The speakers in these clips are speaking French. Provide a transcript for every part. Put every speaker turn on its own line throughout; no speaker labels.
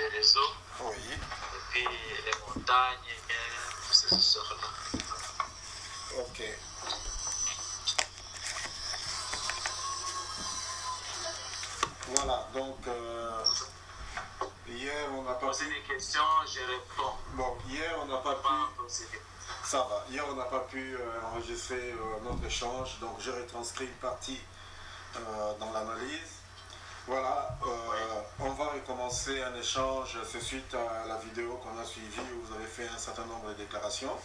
des réseaux.
Oui.
Et puis les montagnes, ce sort-là.
Ok. Voilà, donc hier on n'a pas
Poser des questions, je réponds.
Bon, hier on n'a pas pu. Ça va. Hier on n'a pas pu enregistrer notre échange, donc je retranscris une partie dans l'analyse. Voilà, on va recommencer un échange, c'est suite à la vidéo qu'on a suivie où vous avez fait un certain nombre de déclarations.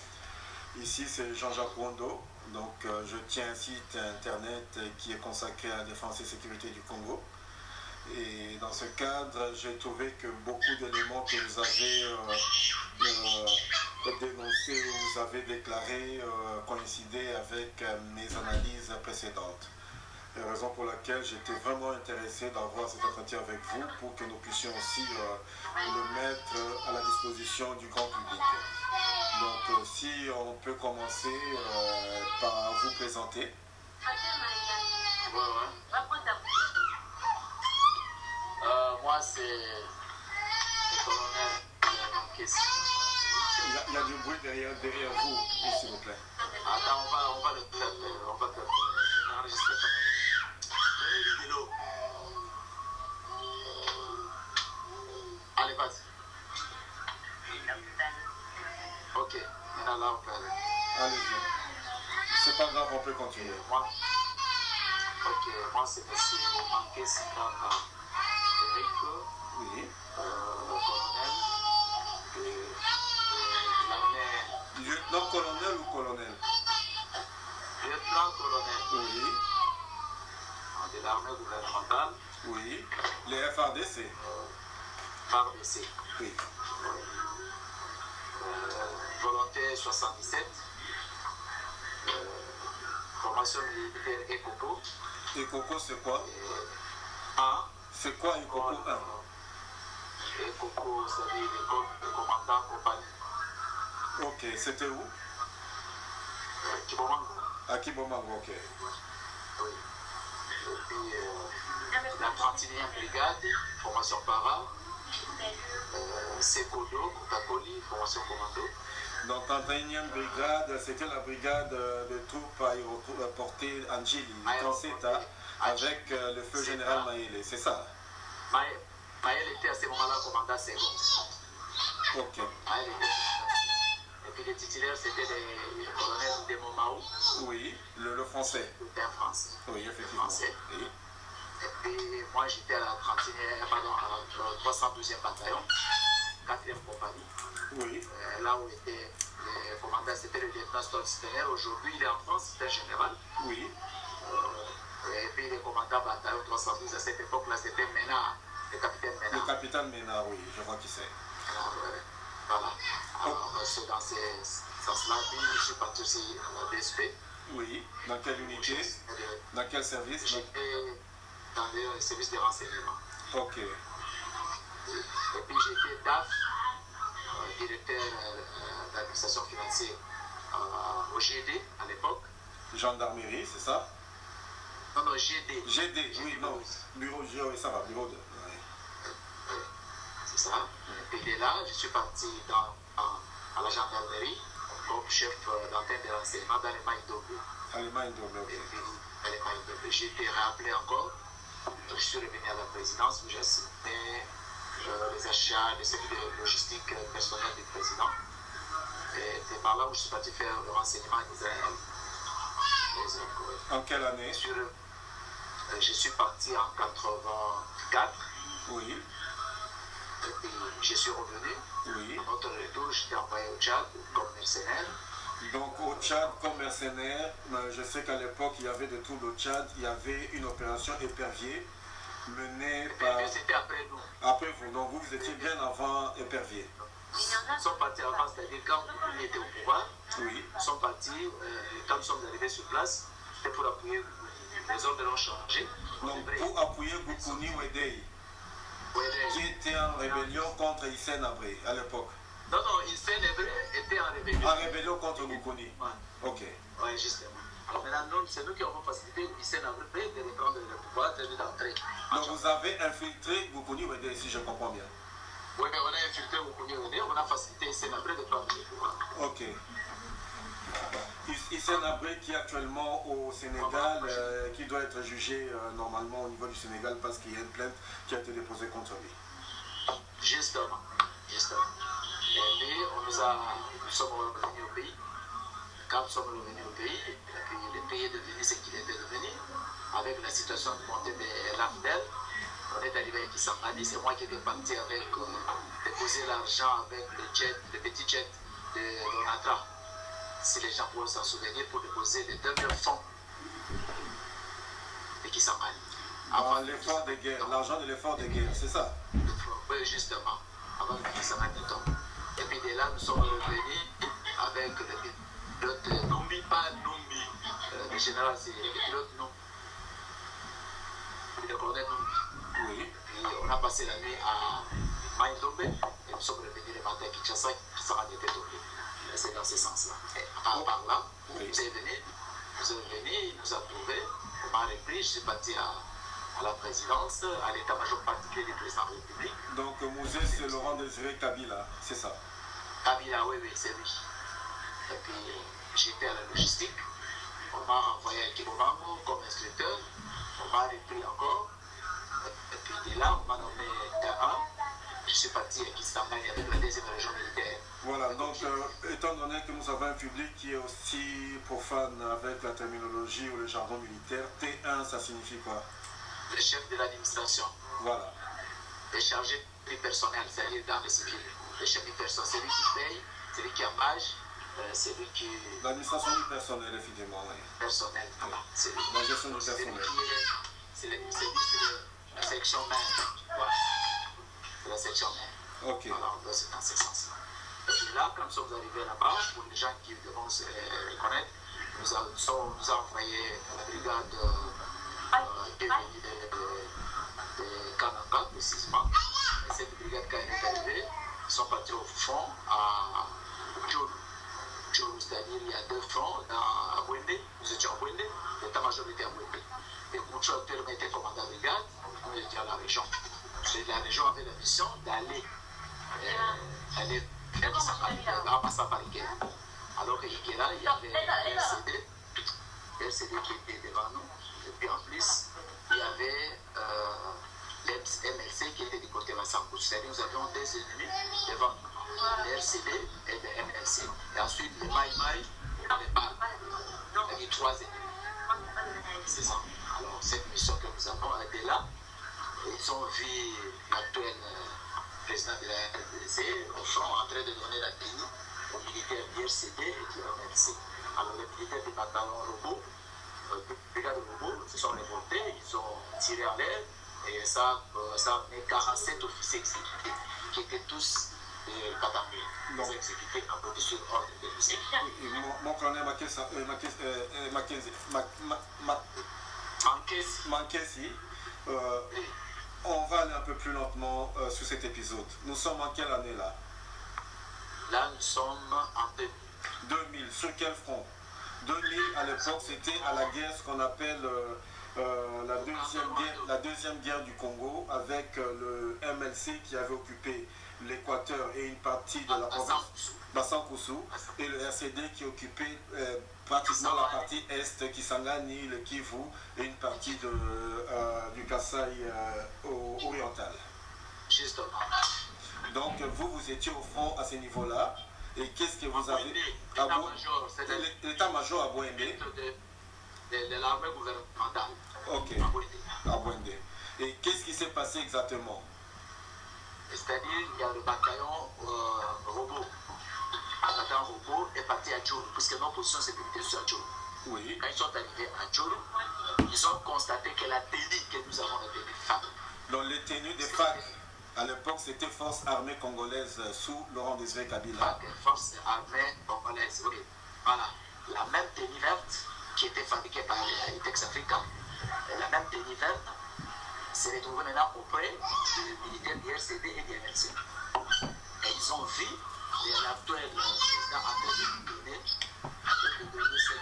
Ici c'est Jean-Jacques Wondo, donc je tiens un site internet qui est consacré à la défense et sécurité du Congo. Et dans ce cadre, j'ai trouvé que beaucoup d'éléments que vous avez dénoncés ou vous avez déclarés coïncidaient avec mes analyses précédentes. Raison pour laquelle j'étais vraiment intéressé d'avoir cet entretien avec vous pour que nous puissions aussi le mettre à la disposition du grand public. Donc si on peut commencer par vous présenter.
Moi c'est le colonel Nkessi.
Il y a du bruit derrière vous, s'il vous plaît.
Attends, on va le faire, on va enregistrer. Allez, vas-y. Ok, maintenant là on peut aller.
Allez-y. C'est pas grave, on peut continuer.
Moi, c'est M. Nkessi Eric,
Oui.
colonel de l'armée.
Lieutenant-colonel ou colonel?
Lieutenant-colonel.
Oui.
De l'armée gouvernementale.
Oui. Les FARDC.
FARDC.
Oui.
Volontaire 77. Formation militaire ECOCO.
ECOCO, c'est quoi? C'est quoi ECOCO 1?
ECOCO, c'est-à-dire l'école de commandant compagnie.
Ok, c'était où?
Kibomango.
À Kibomango, ok.
Oui. Et puis la 31e brigade, formation para. Sekodo, Kotakoli, formation commando.
Donc 31e brigade, c'était la brigade de troupes aéroportées Angeli, Kanseta, avec le feu général Maïle, c'est ça?
Maïle était à ce moment-là commandant second.
Ok.
Et puis les titulaires, c'était le colonel Demo Maou.
Oui, le français.
C'était un français.
Oui, effectivement.
Français.
Oui.
Et puis moi, j'étais à la 312e bataillon, 4e compagnie.
Oui.
Là où était le commandant, c'était le lieutenant Stolstener. Aujourd'hui, il est en France, c'était un général.
Oui.
Et puis le commandant bataillon 312, à cette époque-là, c'était Ménard, le capitaine Ménard.
Le capitaine Ménard, oui, je vois qui c'est.
Voilà. Alors, c'est dans ce sens-là, puis je suis parti aussi à la DSP.
Oui. Dans quelle unité? Dans quel service?
J'étais dans le service de renseignement.
Ok.
Et puis j'étais DAF, directeur d'administration financière au GD à l'époque.
Gendarmerie, c'est ça?
Non, GD.
GD, oui, non. Bureau, oui, ça va, bureau de...
C'est ça. Et puis de là, je suis parti à la gendarmerie comme chef d'antenne de renseignement dans les Maïdogo.
Allemagne double, ok.
Et puis, dans les Maïdogo, j'ai été rappelé encore. Je suis revenu à la présidence où j'ai signé les achats, les services de logistique personnelle du président. Et c'est par là où je suis parti faire le renseignement en Israël.
En quelle année?
Je suis parti en 84.
Oui.
Et puis je suis revenu.
Oui.
À notre retour, j'étais envoyé au Tchad comme mercenaire.
Donc au Tchad comme mercenaire, je sais qu'à l'époque il y avait des troupes au Tchad, il y avait une opération épervier menée par...
C'était après nous.
Après vous, donc vous étiez bien avant épervier.
Nous sommes partis avant, c'est-à-dire quand nous était au pouvoir.
Oui.
Nous sommes partis, quand nous sommes arrivés sur place, c'était pour appuyer, les ordres ont changé.
Donc pour appuyer Goukouni Wedei, qui était en rébellion contre Hissène Habré à l'époque.
Non, Hissène Habré était en rébellion.
En rébellion contre Goukouni. Ok.
Oui, justement. Alors maintenant, c'est nous qui avons facilité Hissène Habré de reprendre le pouvoir, de d'entrer.
Donc vous avez infiltré Goukouni Wedei, si je comprends bien.
Oui, mais on a infiltré Moukouni René, on a facilité Hissène Habré de prendre le pouvoir.
Ok. Hissène Habré qui est actuellement au Sénégal, qui doit être jugé normalement au niveau du Sénégal parce qu'il y a une plainte qui a été déposée contre lui.
Justement. Et puis, nous sommes revenus au pays. Quand nous sommes revenus au pays, et puis le pays est devenu ce qu'il était devenu, avec la situation de montée des rafales, on est arrivé à Kisangani, c'est moi qui étais parti avec, déposer l'argent avec le petit jet de Donatra. Si les gens peuvent s'en souvenir, pour déposer les 2000 fonds de Kisangani.
Avant l'effort de guerre, l'argent de l'effort de guerre, c'est ça?
Oui, justement, avant que Kisangani tombe. Et puis de là, nous sommes revenus avec le pilote Numbi, pas Numbi. Le général, c'est le pilote Numbi. Le colonel Numbi.
Oui.
Et puis on a passé la nuit à Maïdombe et nous sommes revenus le matin à Kinshasa, Kisangani était tombé. C'est dans ce sens-là. Et par là, oui. Vous êtes venu, il nous a trouvés, on m'a repris, je suis parti à la présidence, à l'état-major particulier du président de la République.
Donc Mouzé, c'est Laurent Désiré Kabila, c'est ça?
Kabila, oui, c'est lui. Et puis j'étais à la logistique, on m'a envoyé à Kibobango comme instructeur, on m'a repris encore, et puis de là, on m'a nommé K1. Je suis parti à Kisangani avec la deuxième région militaire.
Voilà, donc étant donné que nous avons un public qui est aussi profane avec la terminologie ou le jargon militaire, T1, ça signifie quoi?
Le chef de l'administration.
Voilà.
Le chargé du personnel, c'est-à-dire dans le civil. Le chef du personnel, c'est lui qui paye, c'est lui qui engage, c'est lui qui...
L'administration du personnel, effectivement, oui.
Personnel, voilà. C'est lui.
La gestion du personnel.
C'est la section mère. Voilà. C'est la section mère.
Ok.
Voilà, c'est dans ce sens-là. Et puis là, quand nous sommes arrivés là-bas, pour les gens qui devront se reconnaître, nous avons envoyé la brigade qui est venue de Kananga, précisément. Et cette brigade, quand elle est arrivée, ils sont partis au front à Djourou. Djourou, c'est-à-dire il y a 2 fronts à Bouendé. Nous étions à Bouendé, l'état-major était à Bouendé. Et Moucho actuellement était commandant de brigade, nous étions à la région. Et la région avait la mission d'aller en passant par Ikea. Alors que Ikea, il y avait LCD qui était devant nous. Et puis en plus, il y avait l'MLC qui était du côté de la Sankou. C'est-à-dire nous avions 2 ennemis devant nous, le LCD et le MLC. Et ensuite, le Maï, le PAL. Il y avait 3 ennemis. C'est ça. Alors, cette mission que nous avons été là, ils ont vu l'actuel président de la RDC au front en train de donner la tenue aux militaires du RCD et du MLC. Alors les militaires du bataillon robot, brigade robot, se sont révoltés, ils ont tiré en l'air et ça a amené 47 officiers exécutés qui étaient tous des Katamé. Ils ont exécutés en position ordre de l'officier.
Mon colonel Mankessi, on va aller un peu plus lentement sur cet épisode. Nous sommes en quelle année là?
Là, nous sommes en 2000.
2000, sur quel front? 2000, à l'époque, c'était à la guerre, ce qu'on appelle la deuxième guerre du Congo, avec le MLC qui avait occupé l'Équateur et une partie de la province Bassankoussou, et le RCD qui occupait pratiquement la partie est, Kisangani, le Kivu, et une partie du Kasaï oriental.
Justement.
Donc vous étiez au front à ce niveau-là, et qu'est-ce que vous avez... L'état-major à Bouendé.
De l'armée gouvernementale.
Ok, à Bouendé. Et qu'est-ce qui s'est passé exactement?
C'est-à-dire, il y a le bataillon robot. Le bataillon robot est parti à Djourou, puisque nos positions sécurité sont à Djourou.
Oui.
Quand ils sont arrivés à Djourou, ils ont constaté que la tenue que nous avons était des FAC.
Donc les tenues des FAC, à l'époque, c'était Forces armées congolaises sous Laurent Désiré Kabila.
FAC, Forces armées congolaises, oui. Voilà. La même tenue verte qui était fabriquée par Itex Africa, la même tenue verte, s'est retrouvée maintenant auprès des militaires du RCD et du MLC. Et ils ont vu l'actuel président en train de donner cette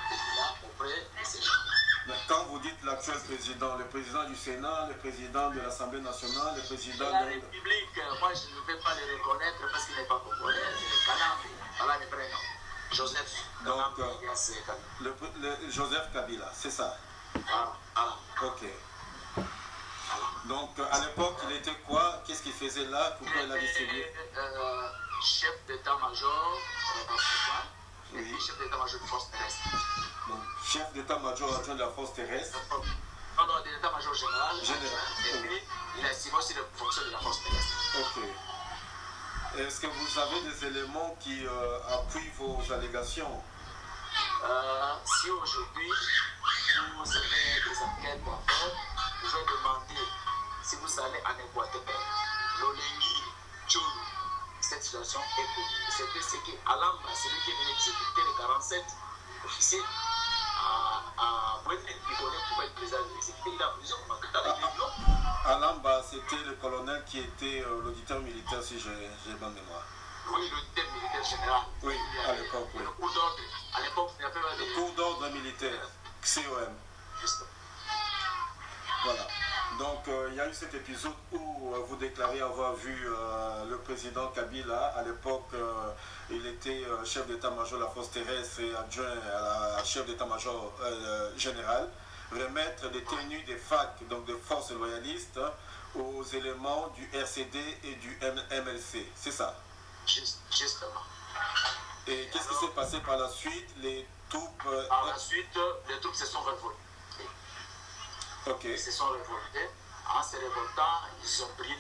tenue-là auprès de ces gens.
Mais quand vous dites l'actuel président, le président du Sénat, le président de l'Assemblée nationale, le président
la
de...
République, moi je ne vais pas le reconnaître parce qu'il n'est pas congolais, c'est Kanambi, voilà le prénom. Joseph Kanambi,
le Joseph Kabila, c'est ça.
Voilà, voilà.
Ok. Donc à l'époque, il était quoi? Qu'est-ce qu'il faisait là? Pourquoi il a distribué?
Chef d'état-major, oui. Chef d'état-major de force terrestre.
Donc, chef d'état-major adjoint de la force terrestre.
Non, de l'état-major général. Et puis, il a estimé aussi les fonctions de la force terrestre.
Ok. Est-ce que vous avez des éléments qui appuient vos allégations?
Si aujourd'hui, vous avez des enquêtes à faire, je vais demander si vous allez en Équateur, l'Olengi, Tchoulou, cette situation est connue. C'était ce qu'Alamba, celui qui est venu exécuter les 47 officiers à Bouéné, il connaît pourquoi il président exécuté, il a plusieurs
Alamba, c'était le colonel qui était l'auditeur militaire, si j'ai bonne mémoire.
Oui, l'auditeur militaire général.
Oui, à l'époque, oui.
Le cours d'ordre. À l'époque, il n'y avait pas de...
Le cours d'ordre militaire, COM.
Juste.
Voilà. Donc, il y a eu cet épisode où vous déclarez avoir vu le président Kabila. À l'époque, il était chef d'état-major de la force terrestre et adjoint à la chef d'état-major général, remettre des tenues des FAC, donc des forces loyalistes, aux éléments du RCD et du MLC. C'est ça?
Justement.
Et qu'est-ce qui s'est passé par la suite? Les troupes...
Par la suite, les troupes se sont révoltées.
Ok.
Ils se sont révoltés. En se révoltant, ils ont brûlé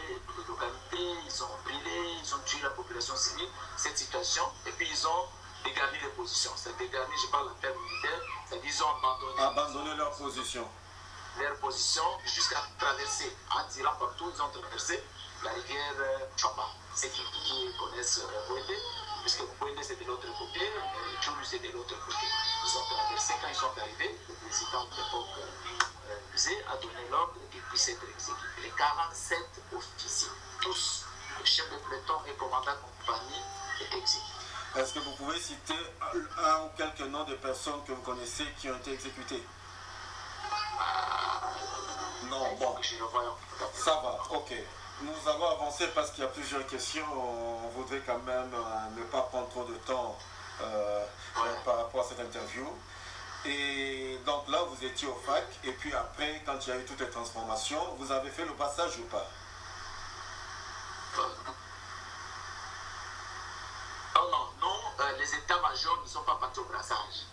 les localités, ils ont brûlé, ils ont tué la population civile, cette situation, et puis ils ont dégarni les positions. C'est dégarni, je parle en termes militaires, c'est-à-dire qu'ils ont
abandonné leur position.
Leur position jusqu'à traverser, en tirant partout, ils ont traversé la rivière Chamba. Ceux qui connaissent Bouéné, puisque Bouéné c'est de l'autre côté, et Tchoulou c'est de l'autre côté. Ils ont traversé, quand ils sont arrivés, le président de l'époque a donné l'ordre qu'ils puissent être exécutés. Les 47 officiers, tous, le chef de peloton et commandant de compagnie, étaient exécutés.
Est-ce que vous pouvez citer un ou quelques noms de personnes que vous connaissez qui ont été exécutées? Non, bon. Ça va, ok. Nous allons avancer parce qu'il y a plusieurs questions. On voudrait quand même ne pas prendre trop de temps par rapport à cette interview. Et donc là, vous étiez au FAC, et puis après, quand il y a eu toutes les transformations, vous avez fait le passage ou pas?
Non, les états-majors ne sont pas partis au brassage.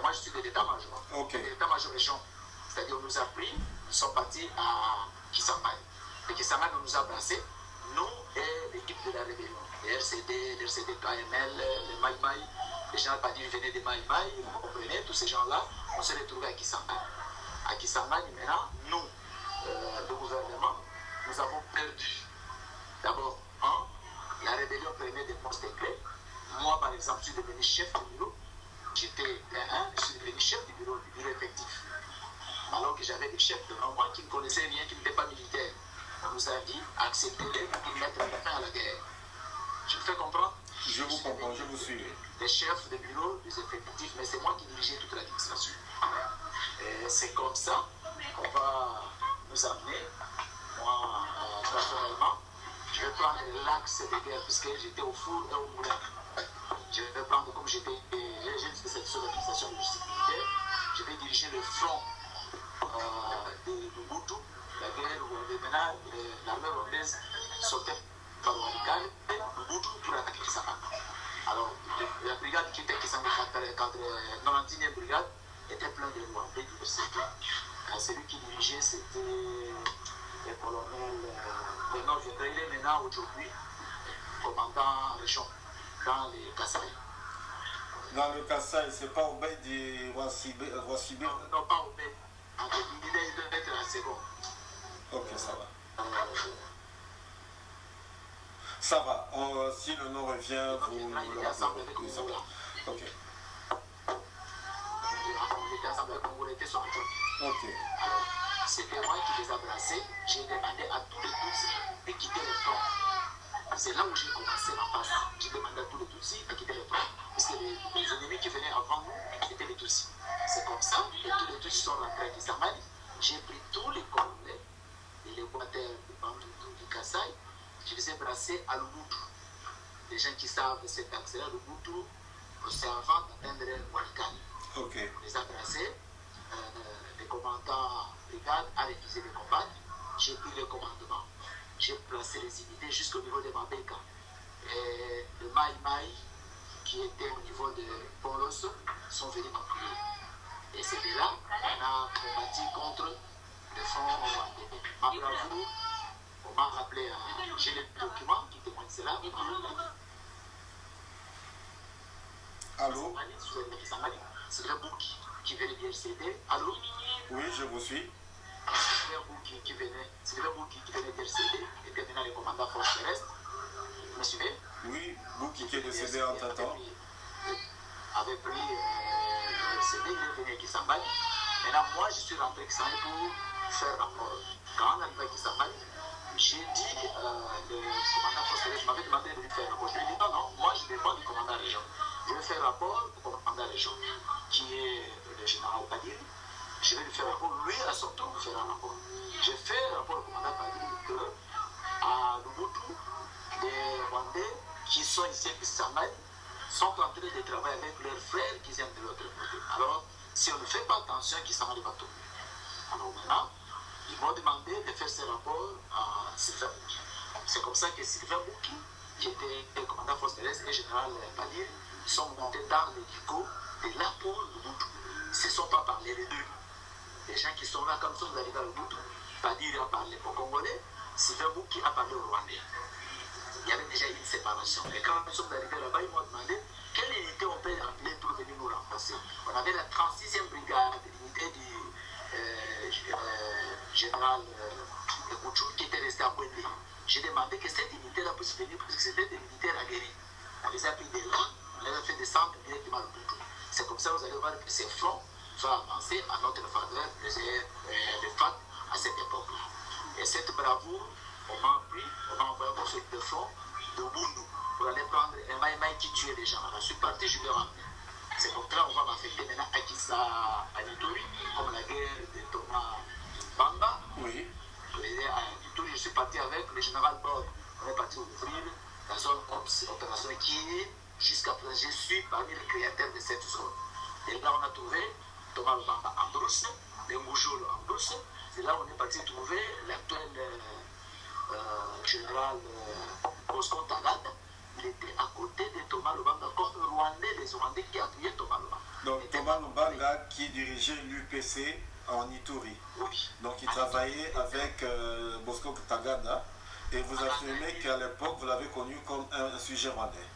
Moi, je suis de l'état-major.
Okay.
L'état-major région. C'est-à-dire, on nous a pris, nous sommes partis à Kisangani. Et Kisangani nous a brassés, nous et l'équipe de la rébellion. Les RCD, KML, les Maïmaï. Les gens pas dit venaient de Maïmaï, vous comprenez, tous ces gens-là, on s'est retrouvés à Kisangani. À Kisangani, maintenant, nous, le gouvernement, nous avons perdu. D'abord, la rébellion prenait des postes clés. Moi, par exemple, je suis devenu chef du bureau. Je suis devenu chef du bureau effectif. Alors que j'avais des chefs devant moi qui ne connaissaient rien, qui n'étaient pas militaires. On nous a dit, acceptez-les pour mettre fin à la guerre. Je me fais comprendre?
Je vous comprends, je vous suis.
Les chefs de bureau, les effectifs, mais c'est moi qui dirigeais toute l'administration. C'est comme ça qu'on va nous amener. Moi, personnellement, je vais prendre l'axe de guerre puisque j'étais au four et au moulin. Je vais prendre, comme j'ai une spécialisation d'administration de justice militaire, je vais diriger le front de Mobutu, la guerre où maintenant l'armée rwandaise sautait par Oualikal et Mobutu pour attaquer Kisangani. Alors, la brigade qui était Kisangani, 91e brigade, était pleine de Rwandais diversité. Celui qui dirigeait, c'était le colonel Bernard Viendra. Il est maintenant aujourd'hui commandant région dans les Kassai.
Dans le Kassai, c'est pas Obey du Rwasibé?
Non, pas Obey. Il doit être la seconde.
Ok, ça va. Ça va. Si le nom revient, vous nous le rappelez. Ça va. Ok.
On était ensemble avec Congo, on était sur un job.
Ok.
Alors, c'était moi qui les abraçais. J'ai demandé à tous les Tutsis de quitter le front. C'est là où j'ai commencé ma passe. J'ai demandé à tous les Tutsis de quitter le front. Parce que les ennemis qui venaient avant nous, c'était les Tutsis. C'est comme ça que tous les Tutsis sont rentrés j'ai pris tous les Congolais et les Guatémaltèques du Kasaï, je les ai brassés à Luboutou. Les gens qui savent cet accès-là, Luboutou, c'est avant d'atteindre Walkani.
Okay.
On les a brassés. Le commandant brigade a refusé de combattre. J'ai pris le commandement. J'ai placé les unités jusqu'au niveau de Mabeka. Et le Maï Maï, qui était au niveau de Poloso, sont venus m'appuyer. Et c'est de là qu'on a combattu contre le front rwandais. Ma bravoure, on m'a rappelé, j'ai les documents qui témoignent cela.
Allô?
C'est le Bouki qui venait de RCD. Allô?
Oui, je vous suis.
C'est le Bouki qui venait de RCD, était maintenant le commandant force terrestre. Vous me suivez?
Oui, Bouki qui est décédé en temps.
Avait pris le RCD, il est venu à Kisambali. Maintenant, moi, je suis rentré à Kisambali pour faire rapport. Quand on arrive à Kisambali, j'ai dit, le commandant force terrestre m'avait demandé de lui faire rapport. Je lui ai dit, non, non, moi, je dépends du commandant région. Je vais faire rapport au commandant région, qui est le général Padiri. Je vais lui faire rapport, lui à son tour, faire un rapport. J'ai fait rapport au commandant Padiri que, à Luboutou, les Rwandais qui sont ici à Kisambali sont en train de travailler avec leurs frères qui viennent de l'autre côté. Alors, si on ne fait pas attention, Kisambali va tomber. Alors maintenant, ils m'ont demandé de faire ce rapport à Sylvain Bouki. C'est comme ça que Sylvain Bouki, qui était le commandant force terrestre et général Padiri, sont montés dans l'hélico de là pour Luboutou. Ils ne se sont pas parlé les deux. Les gens qui sont là, comme ça, vous arrivez à Luboutou, Padiri a parlé aux Congolais, Sylvain Bouki a parlé aux Rwandais. Il y avait déjà une séparation. Et quand nous sommes arrivés là-bas, ils m'ont demandé quelle unité on peut appeler pour venir nous renforcer. On avait la 36e brigade, l'unité du général Kouchou qui était resté à Bouendé. J'ai demandé que cette unité-là puisse venir parce que c'était des militaires aguerris. On les a pris de là, on les a fait descendre directement à Luboutou. C'est comme ça que vous allez voir que ces fronts vont avancer à notre faveur de FAT à cette époque-là. Et cette bravoure, on m'a pris, on m'a envoyé sur le front de Bundu pour aller prendre un maïmaï qui tuait les gens. Alors, je suis parti, je l'ai ramené. C'est comme ça qu'on va m'affecter maintenant à Kissa, à Nitori, comme la guerre de Thomas Bamba.
Oui.
À Nitori, je suis parti avec le général Bod. On est parti ouvrir la zone opérationnelle qui est, jusqu'à présent, je suis parmi les créateurs de cette zone. Et là, on a trouvé Thomas Bamba en brousse, le Moujoul en brousse. Et là, on est parti trouver l'actuel général Bosco Tagada. Il était à côté de Thomas Lubanga, comme le Rwandais, les Rwandais qui appuyaient Thomas Lubanga.
Donc Thomas Lubanga qui dirigeait l'UPC en Ituri.
Oui.
Donc il travaillait avec Bosco Tagada et vous affirmez qu'à l'époque vous l'avez connu comme un sujet rwandais.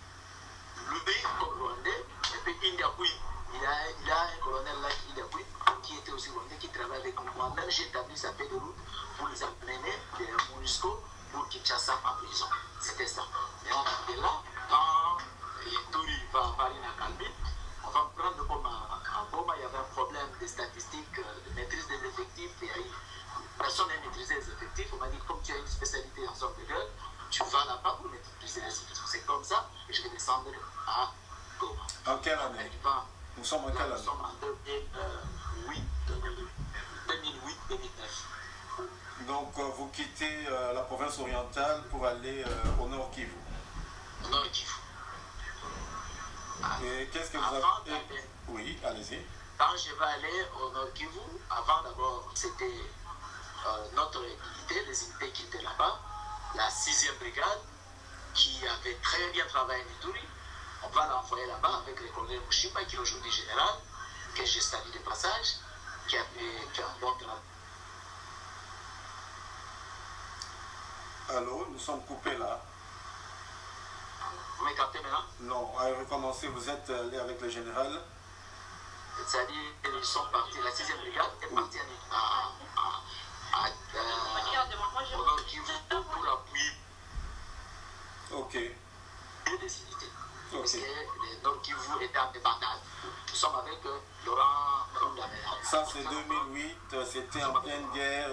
Lui comme rwandais, et puis Indiakoui. Il a un colonel là, Indiakoui, qui était aussi rwandais, qui travaillait avec moi. Même j'ai établi sa paix de route pour les amener de MONUSCO pour Kinshasa en prison. C'était ça. Mais on était là, quand Ituri va à Kalbi, on va prendre comme en Boma, il y avait un problème de statistiques, de maîtrise des effectifs. Personne n'a maîtrisé les effectifs. On m'a dit, comme tu as une spécialité en sorte de gueule, tu vas là-bas pour maîtriser les effectifs. C'est comme ça que je vais descendre à Goma.
En quelle année? Nous sommes en quelle année?
Nous sommes en 2008-2009.
Donc vous quittez la province orientale pour aller au Nord Kivu.
Au Nord Kivu.
Et qu'est-ce que vous avez... Oui, allez-y.
Quand je vais aller au Nord Kivu, avant d'abord, c'était notre unité, les unités qui étaient là-bas, la 6e brigade, qui avait très bien travaillé en Ituri. On va l'envoyer là-bas avec le colonel Mouchipa, qui est aujourd'hui général, que j'ai salue de passage, qui a fait un bon travail.
Allô, nous sommes coupés là.
Vous me captez maintenant?
Non, à recommencer, vous êtes allé avec le général.
C'est-à-dire qu'ils sont partis, la 6e brigade est partie au Nord Kivu pour appuyer.
Ok.
Des unités.
Okay.
Parce que le Nord Kivu était en débandade. Nous sommes avec Laurent Kondamela.
Ça, c'est 2008, c'était en pleine guerre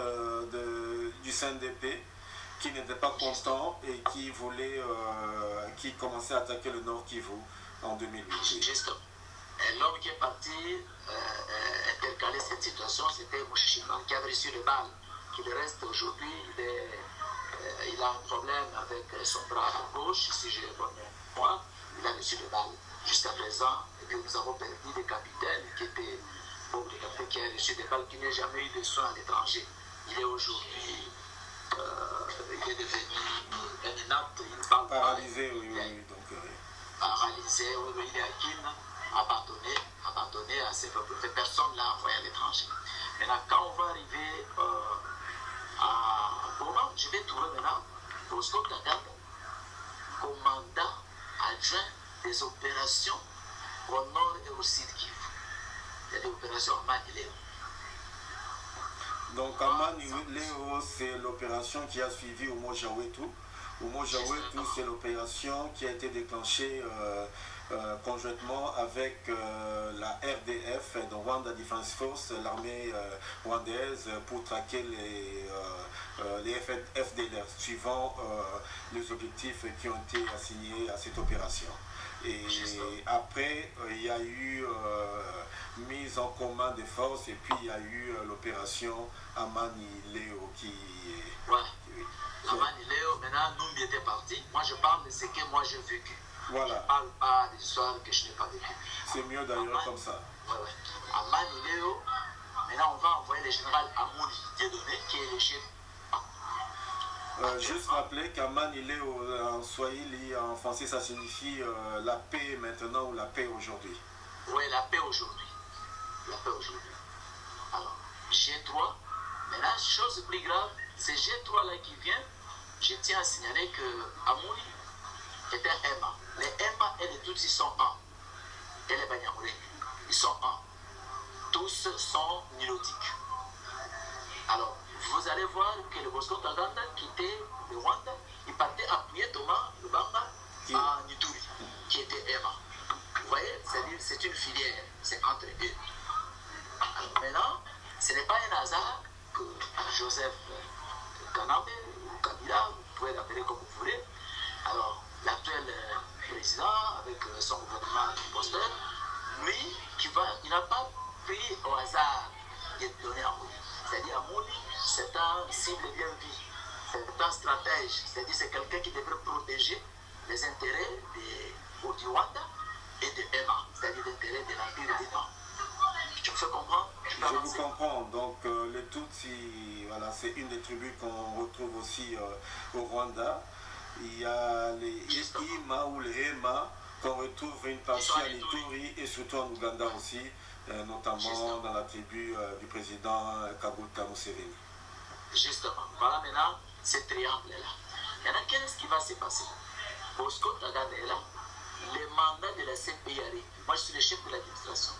du CNDP qui n'était pas content et qui voulait, qui commençait à attaquer le Nord Kivu en 2008.
Juste. Et l'homme qui est parti intercaler cette situation, c'était Mouchima, qui avait reçu les balles, qu'il reste aujourd'hui, il a un problème avec son bras gauche, si j'ai bonne mémoire, il a reçu des balles jusqu'à présent, et puis nous avons perdu des capitaines qui étaient pauvres, des capitaines qui ont reçu des balles, qui n'ont jamais eu de soins à l'étranger. Il est aujourd'hui, il est devenu un inapte, il ne parle pas.
Paralysé, oui. Donc,
paralysé, oui, il est à Kin, abandonné à ses peuples. Personne ne l'a envoyé à l'étranger. Maintenant, quand on va arriver à Goma, je vais trouver maintenant Bosco Ntaganda, commandant adjoint des opérations au nord et au sud Kivu. Il y a des opérations à Maniléo.
Donc, à Maniléo, c'est l'opération qui a suivi au Mojawetu. Au Mojawetu, c'est l'opération qui a été déclenchée conjointement avec la RDF, donc Rwanda Defense Force, l'armée rwandaise, pour traquer les FDLR, suivant les objectifs qui ont été assignés à cette opération. Et après, il y a eu mise en commun des forces, et puis il y a eu l'opération Amani-Léo qui...
Ouais. Amani-Léo, maintenant, nous était partis. Moi, je parle de ce que moi j'ai vécu.
Voilà.
Je ne parle pas des histoires que je n'ai pas vécues.
C'est mieux d'ailleurs comme ça.
Ouais. Amani-Léo, maintenant, on va envoyer le général Amouli Dieudonné, qui est le chef.
Juste rappeler qu'Amani-Léo en Swahili, en français, ça signifie la paix maintenant ou la paix aujourd'hui.
Oui, la paix aujourd'hui. La paix aujourd'hui. Alors, G3, maintenant, chose plus grave, c'est G3 là qui vient. Je tiens à signaler que Amouli était un Emma. Les Emma et les Tutsis sont un. Et les Banyamulé, ils sont un. Tous sont nilotiques. Alors, vous allez voir que le Bosco Ntaganda quittait le Rwanda, il partait appuyer Thomas Lubanga à Nituri, qui était Emma. Vous voyez, c'est une filière, c'est entre eux. Alors, maintenant, ce n'est pas un hasard que Joseph Kanambe ou Kabila, vous pouvez l'appeler comme vous voulez. Alors, l'actuel président, avec son gouvernement imposteur, lui, il n'a pas pris au hasard de donner à Amouli. C'est-à-dire Amouli, c'est un cible bien vu, c'est un stratège, c'est-à-dire c'est quelqu'un qui devrait protéger les intérêts du Rwanda et de Emma, c'est-à-dire l'intérêt de l'Empire des Temps. Tu me fais comprendre?
Je vous comprends. Donc les Tutsis, voilà, c'est une des tribus qu'on retrouve aussi au Rwanda. Il y a les Ima ou les Hema qu'on retrouve une partie à Ituri et surtout en Ouganda aussi, notamment dans la tribu du président Kaguta Museveni.
Justement, voilà maintenant ce triangle-là. Maintenant, qu'est-ce qui va se passer? Bosco Ntaganda est là, le mandat de la CPI arrive. Moi, je suis le chef de l'administration.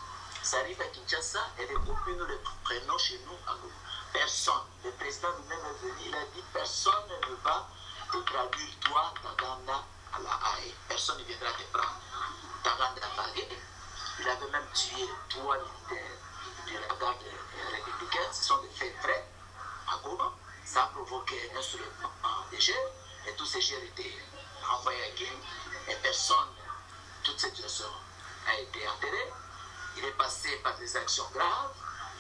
Ça arrive à Kinshasa et les copies, nous les prenons chez nous à Goma. Personne, le président lui-même est venu, il a dit personne ne va te traduire toi, Ntaganda, à la Haye. Personne ne viendra te prendre. Ntaganda a pagué. Il avait même tué 3 militaires de la garde républicaine. Ce sont des faits vrais à Goma. Ça a provoqué un soulèvement des jeunes et tous ces jeunes étaient envoyés à Guinée et personne, toute cette situation a été enterrée. Il est passé par des actions graves.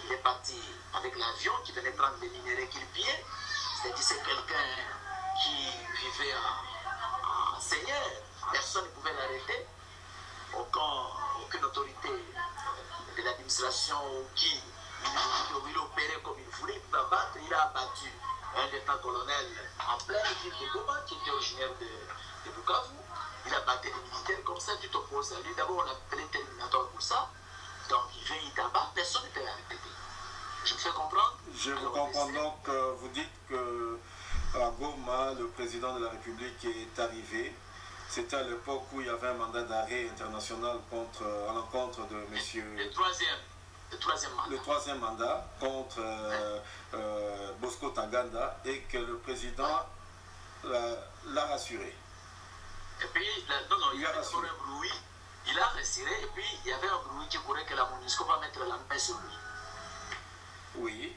Il est parti avec l'avion qui venait prendre des minéraux qu'il pillait. C'est-à-dire c'est quelqu'un qui vivait en seigneur. Personne ne pouvait l'arrêter. Aucune autorité de l'administration qui il opérait comme il voulait pour abattre. Il a abattu un lieutenant-colonel en pleine ville de Goma qui était originaire de Bukavu. Il a battu les militaires comme ça, tu t'opposes à lui. D'abord, on l'appelait terminatoire pour ça. Donc, il vient, il tabac, personne ne peut l'arrêter. Je me fais comprendre?
Je vous comprends. Donc, vous dites que à Goma, le président de la République est arrivé. C'était à l'époque où il y avait un mandat d'arrêt international à l'encontre de monsieur...
Le troisième mandat
contre Bosco Ntaganda et que le président l'a rassuré.
Et puis, il y avait un bruit, il a retiré et puis il y avait un bruit qui courait que la MONUSCO va mettre la main sur lui.
Oui.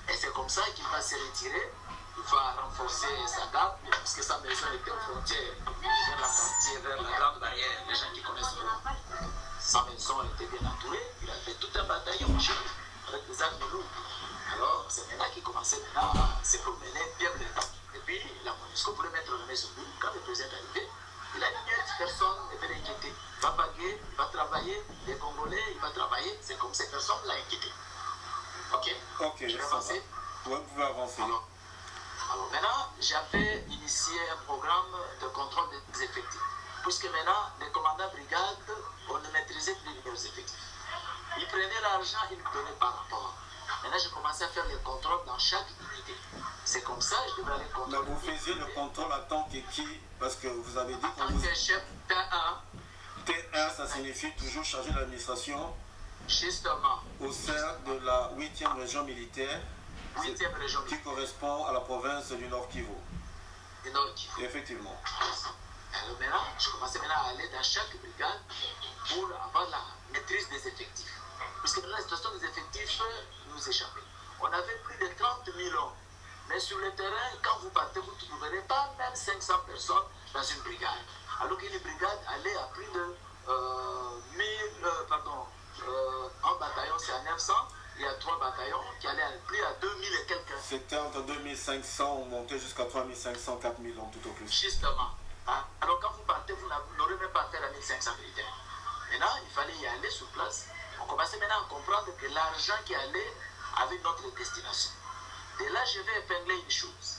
Et c'est comme ça qu'il va se retirer. va renforcer sa garde, parce que sa maison était aux frontières, vers la frontière, vers la grande barrière. Les gens qui connaissent sa maison était bien entourée. Il a fait tout un bataillon avec des armes lourdes. Alors, c'est maintenant qu'il commençait à se promener bien blanc. Et puis, la MONUSCO voulait mettre la main sur lui. Quand le président est arrivé, il a dit que personne ne va l'inquiéter. Il va baguer, il va travailler, les Congolais, il va travailler. C'est comme ces personnes l'a inquiété. Ok.
Ok,
je vais
ça
avancer.
Va. Ouais, vous pouvez avancer.
Alors maintenant, j'avais initié un programme de contrôle des effectifs. Puisque maintenant, les commandants brigades, on ne maîtrisait plus leurs effectifs. Ils prenaient l'argent, ils me donnaient par rapport. Maintenant, j'ai commencé à faire les contrôles dans chaque unité. C'est comme ça, je devrais aller contrôler.
Mais vous faisiez le contrôle en tant que qui? Parce que vous avez dit
en tant que chef T1.
T1, ça signifie toujours chargé de l'administration.
Justement.
Au sein de la 8e région militaire.
8e région
qui correspond à la province du Nord Kivu.
Du Nord Kivu.
Effectivement.
Alors maintenant, je commençais maintenant à aller dans chaque brigade pour avoir la maîtrise des effectifs. Puisque la situation des effectifs nous échappait. On avait plus de 30 000 hommes. Mais sur le terrain, quand vous partez, vous ne trouverez pas même 500 personnes dans une brigade. Alors qu'une brigade allait à plus de 1000, un bataillon c'est à 900, il y a 3 bataillons qui allaient à plus à 2000 et quelques.
C'était entre 2500, on montait jusqu'à 3500, 4000 hommes tout au plus.
Justement. Alors quand vous partez, vous n'aurez même pas fait la 1500 militaires. Maintenant, il fallait y aller sur place. On commençait maintenant à comprendre que l'argent qui allait avait notre destination. Et là, je vais épingler une chose.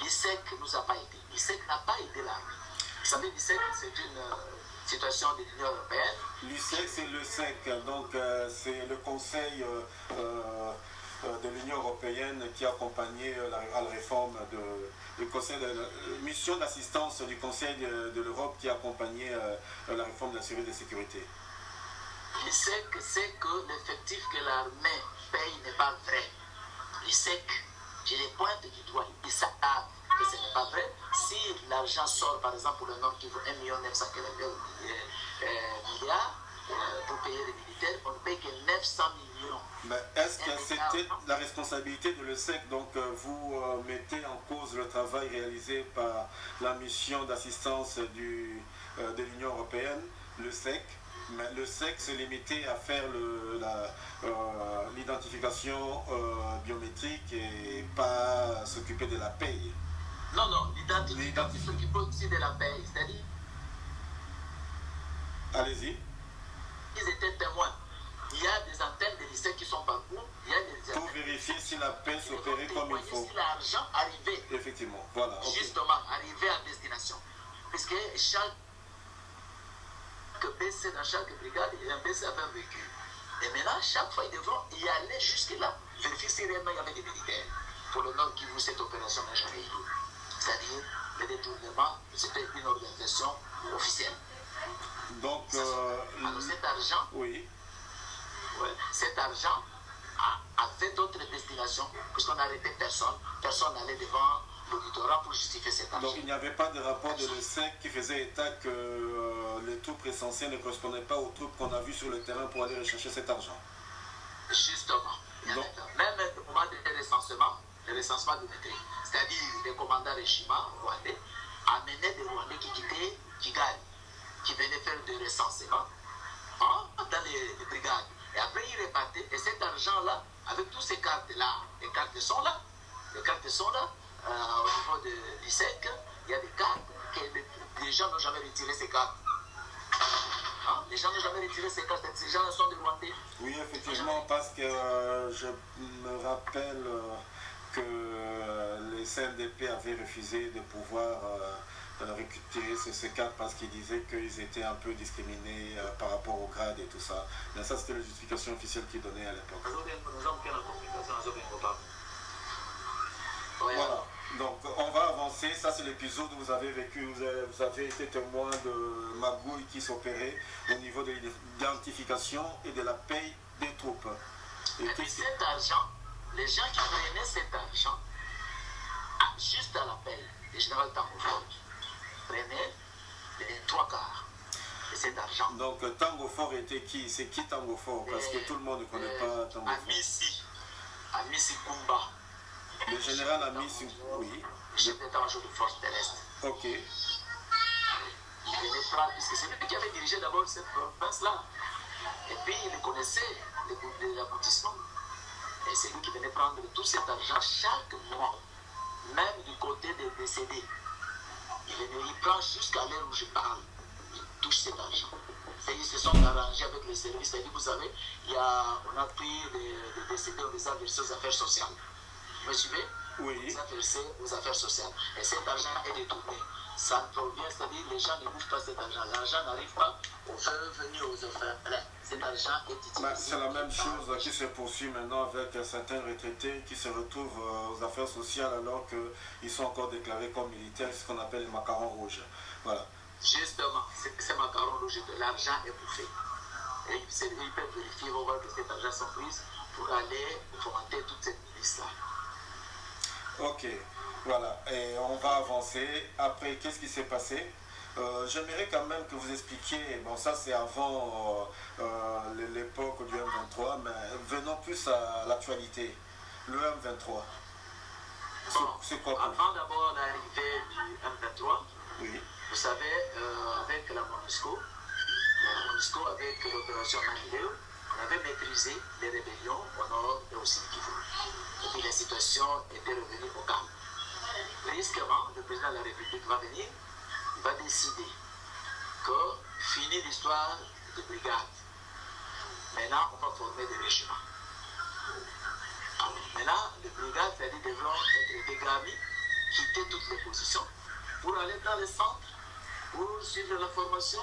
L'ISEC ne nous a pas aidé. L'ISEC n'a pas aidé l'armée. Vous savez, l'ISEC, c'est une situation de l'Union européenne.
L'ISEC, c'est le SEC, donc c'est le Conseil de l'Union européenne qui a accompagné la réforme du Conseil de mission d'assistance du Conseil de l'Europe qui a accompagné la réforme de la sécurité de sécurité.
L'ISEC sait que l'effectif que l'armée paye n'est pas vrai. L'ISEC, je les pointe du doigt, ils savent que ce n'est pas vrai. Si l'argent sort, par exemple, pour le Nord qui vaut 1 900 milliards pour payer les militaires, on ne paye que 900 millions.
Mais est-ce que c'était la responsabilité de l'ESEC? Donc vous mettez en cause le travail réalisé par la mission d'assistance de l'Union européenne, le SEC. Mais le SEC se limitait à faire l'identification biométrique et pas s'occuper de la paye.
Non, non, l'identification s'occupe aussi de la paye, c'est-à-dire...
Allez-y.
Ils étaient témoins. Il y a des antennes de lycées qui sont partout. Il y a des
pour vérifier si la paie s'opérait comme il faut.
Si l'argent arrivait.
Effectivement, voilà.
Justement, arrivait à destination. Puisque chaque BC dans chaque brigade, il y a un BC avec un véhicule. Et maintenant, chaque fois, ils devront y aller jusque-là, vérifier si réellement il y avait des militaires. Pour le Nord Kivu, cette opération n'a jamais eu lieu. C'est-à-dire, le détournement, c'était une organisation officielle.
Donc,
alors cet argent,
oui.
Ouais, cet argent avait d'autres destinations, puisqu'on n'arrêtait personne. Personne n'allait devant l'auditorat pour justifier cet argent.
Donc il n'y avait pas de rapport de l'ESEC qui faisait état que les troupes recensées ne correspondaient pas aux troupes qu'on a vues sur le terrain pour aller rechercher cet argent.
Justement. Donc, même au moment du recensement, le recensement de maîtrise, c'est-à-dire les commandants régiments rwandais amenaient des Rwandais qui quittaient Kigali, qui venaient faire des recensements dans les brigades. Et après, ils répartaient. Et cet argent-là, avec tous ces cartes-là, les cartes sont là. Les cartes sont là. Au niveau de l'ISEC, il y a des cartes que les gens n'ont jamais retiré ces cartes. Les gens n'ont jamais retiré ces cartes. Ces gens sont des Rwandais.
Oui, effectivement, parce que je me rappelle que les CNDP avaient refusé de pouvoir récupérer ces cartes parce qu'ils disaient qu'ils étaient un peu discriminés par rapport au grade et tout ça. Mais ça, c'était la justification officielle qu'ils donnaient à l'époque. Voilà. Donc, on va avancer. Ça, c'est l'épisode où vous avez vécu, vous avez été témoin de magouilles qui s'opéraient au niveau de l'identification et de la paye des troupes.
Et puis cet argent, les gens qui prenaient cet argent, juste à l'appel, le général Tango Fort prenait les 3 quarts de cet argent.
Donc, Tango Fort était qui? C'est qui Tango Fort? Parce que tout le monde ne connaît pas Tango Fort.
Amissi Kumba.
Le Le général a mis sur... Oui.
Le chef d'état-major de force terrestre.
Ok.
Il venait prendre, puisque c'est lui qui avait dirigé d'abord cette province-là. Et puis il connaissait l'aboutissement. Et c'est lui qui venait prendre tout cet argent chaque mois, même du côté des décédés. Il prend jusqu'à l'heure où je parle. Il touche cet argent. Ils se sont arrangés avec les services. C'est-à-dire, vous savez, on a pris les décédés, on les a versés aux affaires sociales. Vous me suivez?
Oui.
On les a versés aux affaires sociales. Et cet argent est détourné. Ça provient, c'est-à-dire les gens ne bouffent pas cet argent. L'argent n'arrive pas aux veuves ni aux orphelins. Cet argent est utilisé.
C'est la même chose qui se poursuit maintenant avec certains retraités qui se retrouvent aux affaires sociales alors qu'ils sont encore déclarés comme militaires, ce qu'on appelle les macarons rouges. Voilà.
Justement, ces macarons rouges, l'argent est bouffé. Et ils peuvent vérifier, on voit que cet argent sont pris pour aller fomenter toute cette milice-là.
Ok, voilà. Et on va avancer. Après, qu'est-ce qui s'est passé? J'aimerais quand même que vous expliquiez, bon ça c'est avant l'époque du M23, mais venons plus à l'actualité, le M23. C'est quoi pour
avant d'abord l'arrivée du M23,
oui.
Vous savez, avec la MONUSCO, avec l'opération Manileo, on avait maîtrisé les rébellions au nord et au sud Kivu. Et puis la situation était revenue au calme. Brusquement, le président de la République va venir, il va décider que finit l'histoire de brigades. Maintenant, on va former des régiments. Alors, maintenant, les brigades, c'est-à-dire devront être dégradées, quitter toutes les positions pour aller dans les centres, pour suivre la formation.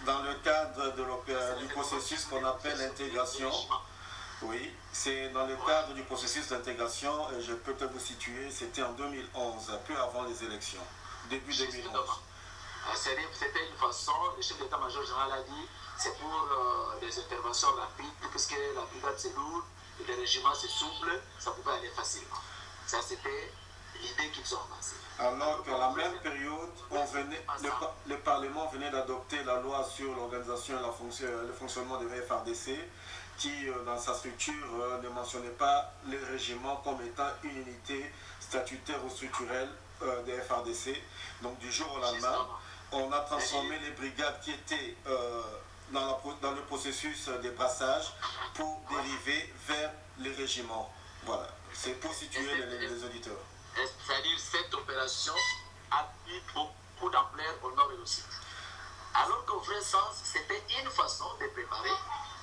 Dans le cadre du processus qu'on appelle l'intégration, oui, c'est dans le cadre du processus d'intégration, et je peux te vous situer, c'était en 2011, peu avant les élections, début 2011.
C'était une façon, le chef d'état-major général a dit, c'est pour des interventions rapides, puisque la brigade c'est lourd, et le régiment c'est souple, ça pouvait aller facilement. Ça c'était l'idée qu'ils ont avancée.
Alors qu'à la même période, le Parlement venait d'adopter la loi sur l'organisation et le fonctionnement des FARDC, qui dans sa structure ne mentionnait pas les régiments comme étant une unité statutaire ou structurelle des FARDC. Donc du jour au lendemain, on a transformé les brigades qui étaient dans le processus des brassages pour dériver vers les régiments. Voilà, c'est pour situer les auditeurs.
C'est-à-dire cette opération a eu beaucoup d'ampleur au nord et au sud. Alors qu'au vrai sens, c'était une façon de préparer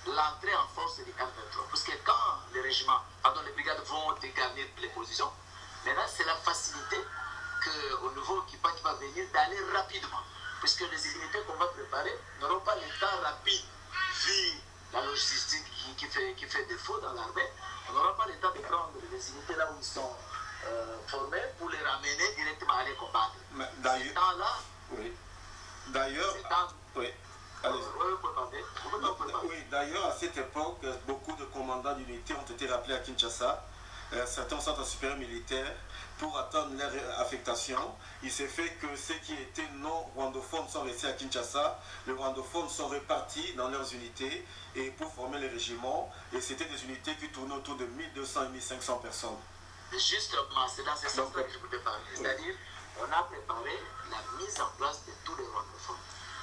l'entrée en force du M23. Parce que quand les régiments, les brigades vont dégarnir les positions, maintenant c'est la facilité qu'au nouveau équipement qui va venir d'aller rapidement. Puisque les unités qu'on va préparer n'auront pas le temps rapide, vu la logistique qui fait défaut dans l'armée. On n'aura pas le temps de prendre les unités là où ils sont formés pour les ramener directement à les combattre.
D'ailleurs,
temps-là,
oui. D'ailleurs, oui. Oui, d'ailleurs, à cette époque, beaucoup de commandants d'unités ont été rappelés à Kinshasa. Certains centres supérieurs militaires pour attendre leur affectation. Il s'est fait que ceux qui étaient non rwandophones sont restés à Kinshasa. Les rwandophones sont répartis dans leurs unités et pour former les régiments. Et c'était des unités qui tournaient autour de 1200 et 1500 personnes.
Justement, c'est dans ce sens-là que je voulais parler. C'est-à-dire, on a préparé la mise en place de tous les rwandophones.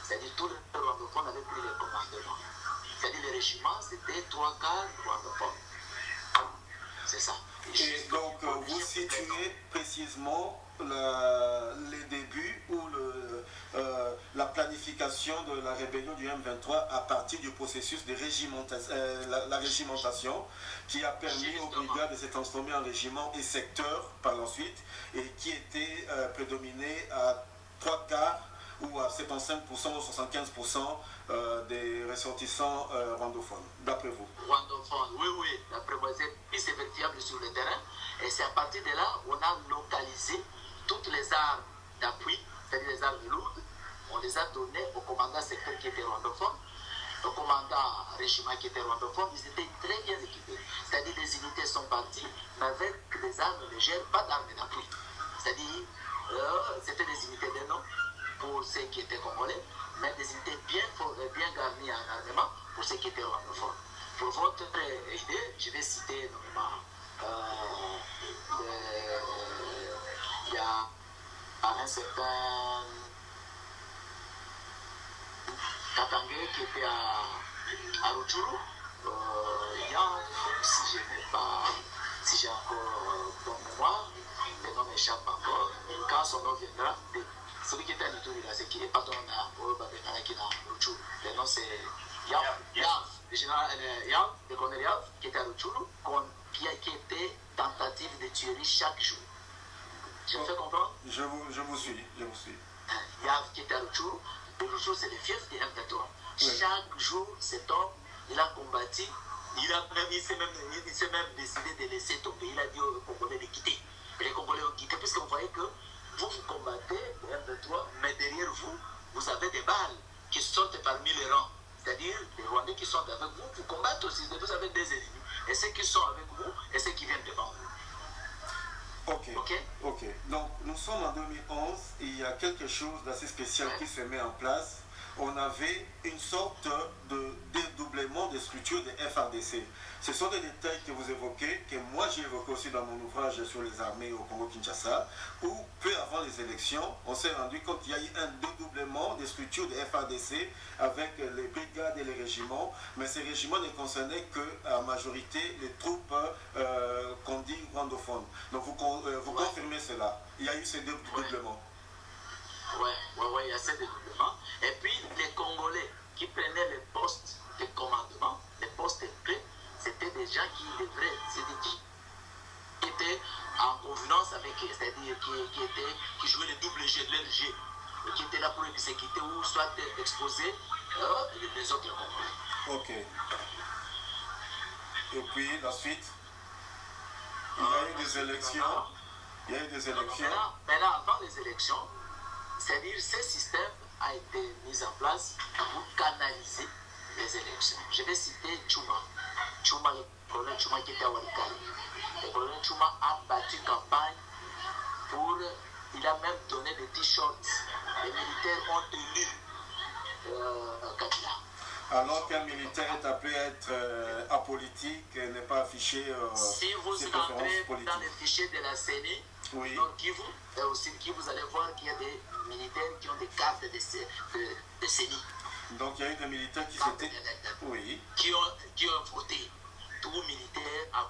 C'est-à-dire, tous les rwandophones avaient pris les commandements. C'est-à-dire, les régiments, c'était 3 quarts rwandophones. C'est ça.
Et donc, vous situez précisément les débuts ou la planification de la rébellion du M23 à partir du processus de la régimentation qui a permis aux brigades de se transformer en régiments et secteurs par la suite et qui était prédominé à 3 quarts ou à 75% ou 75% des ressortissants rwandophones, d'après vous?
Rwandophones, oui, d'après moi, c'est vérifiable sur le terrain. Et c'est à partir de là on a localisé toutes les armes d'appui, c'est-à-dire les armes lourdes, on les a données aux commandants secteurs qui étaient rwandophones, aux commandants régiments qui étaient rwandophones, ils étaient très bien équipés. C'est-à-dire les unités sont parties, mais avec des armes légères, pas d'armes d'appui. C'est-à-dire, c'était des unités de nom pour ceux qui étaient congolais, mais des unités bien garnies en armement pour ceux qui étaient rwandophones. Pour votre idée, je vais citer notamment par un certain Katangé qui était à Rutshuru. Si j'ai encore bonne mémoire, le nom m'échappe encore. Quand son nom viendra, celui qui était à Ituri, c'est qui est patron qui Rutshuru. Le nom c'est Yav, le général Yav, le colonel Yav, qui était à Rutshuru, qui était tentative de tuerie chaque jour. Je me fais comprendre?
Je vous suis.
Yav qui était à Rutshuru, Rutshuru c'est le fief de M23. Oui. Chaque jour, cet homme, il a combattu, il s'est même décidé de laisser tomber. Il a dit aux Congolais de quitter. Et les Congolais ont quitté, puisqu'on voyait que vous combattez le M23, mais derrière vous, vous avez des balles qui sortent parmi les rangs. C'est-à-dire, les Rwandais qui sont avec vous, vous combattez aussi. Vous avez des ennemis. Et ceux qui sont avec vous, et ceux qui viennent devant vous.
Ok. Donc, nous sommes en 2011 et il y a quelque chose d'assez spécial qui se met en place. On avait une sorte de dédoublement des structures des FARDC. Ce sont des détails que vous évoquez, que moi j'ai évoqué aussi dans mon ouvrage sur les armées au Congo-Kinshasa, où peu avant les élections, on s'est rendu compte qu'il y a eu un dédoublement des structures des FARDC avec les brigades et les régiments, mais ces régiments ne concernaient que en majorité les troupes qu'on dit rwandophones. Donc vous confirmez cela. Il y a eu ces dédoublements.
Oui, il y a ces dédoublements. Et puis, les Congolais qui prenaient les postes de commandement, les postes clés, c'était des gens qui étaient en convenance avec eux, c'est-à-dire qui jouaient le double jeu de leur jeu, qui étaient là pour l'exécuter ou soit exposer les autres Congolais.
Ok. Et puis, la suite, il y a eu des élections.
Maintenant, avant les élections, c'est-à-dire ce système a été mis en place pour canaliser les élections. Je vais citer Tchouma. Le colonel Tchouma qui était à Walikari. Le colonel Tchouma a battu campagne pour... Il a même donné des t-shirts. Les militaires ont tenu Kabila.
Alors qu'un militaire est appelé à être apolitique et n'est pas affiché
si vous entrez dans les fichiers de la CENI,
oui.
Donc, et aussi vous allez voir qu'il y a des militaires qui ont des cartes de CENI. Donc
il y a eu des militaires qui
qui ont voté. Tout militaire a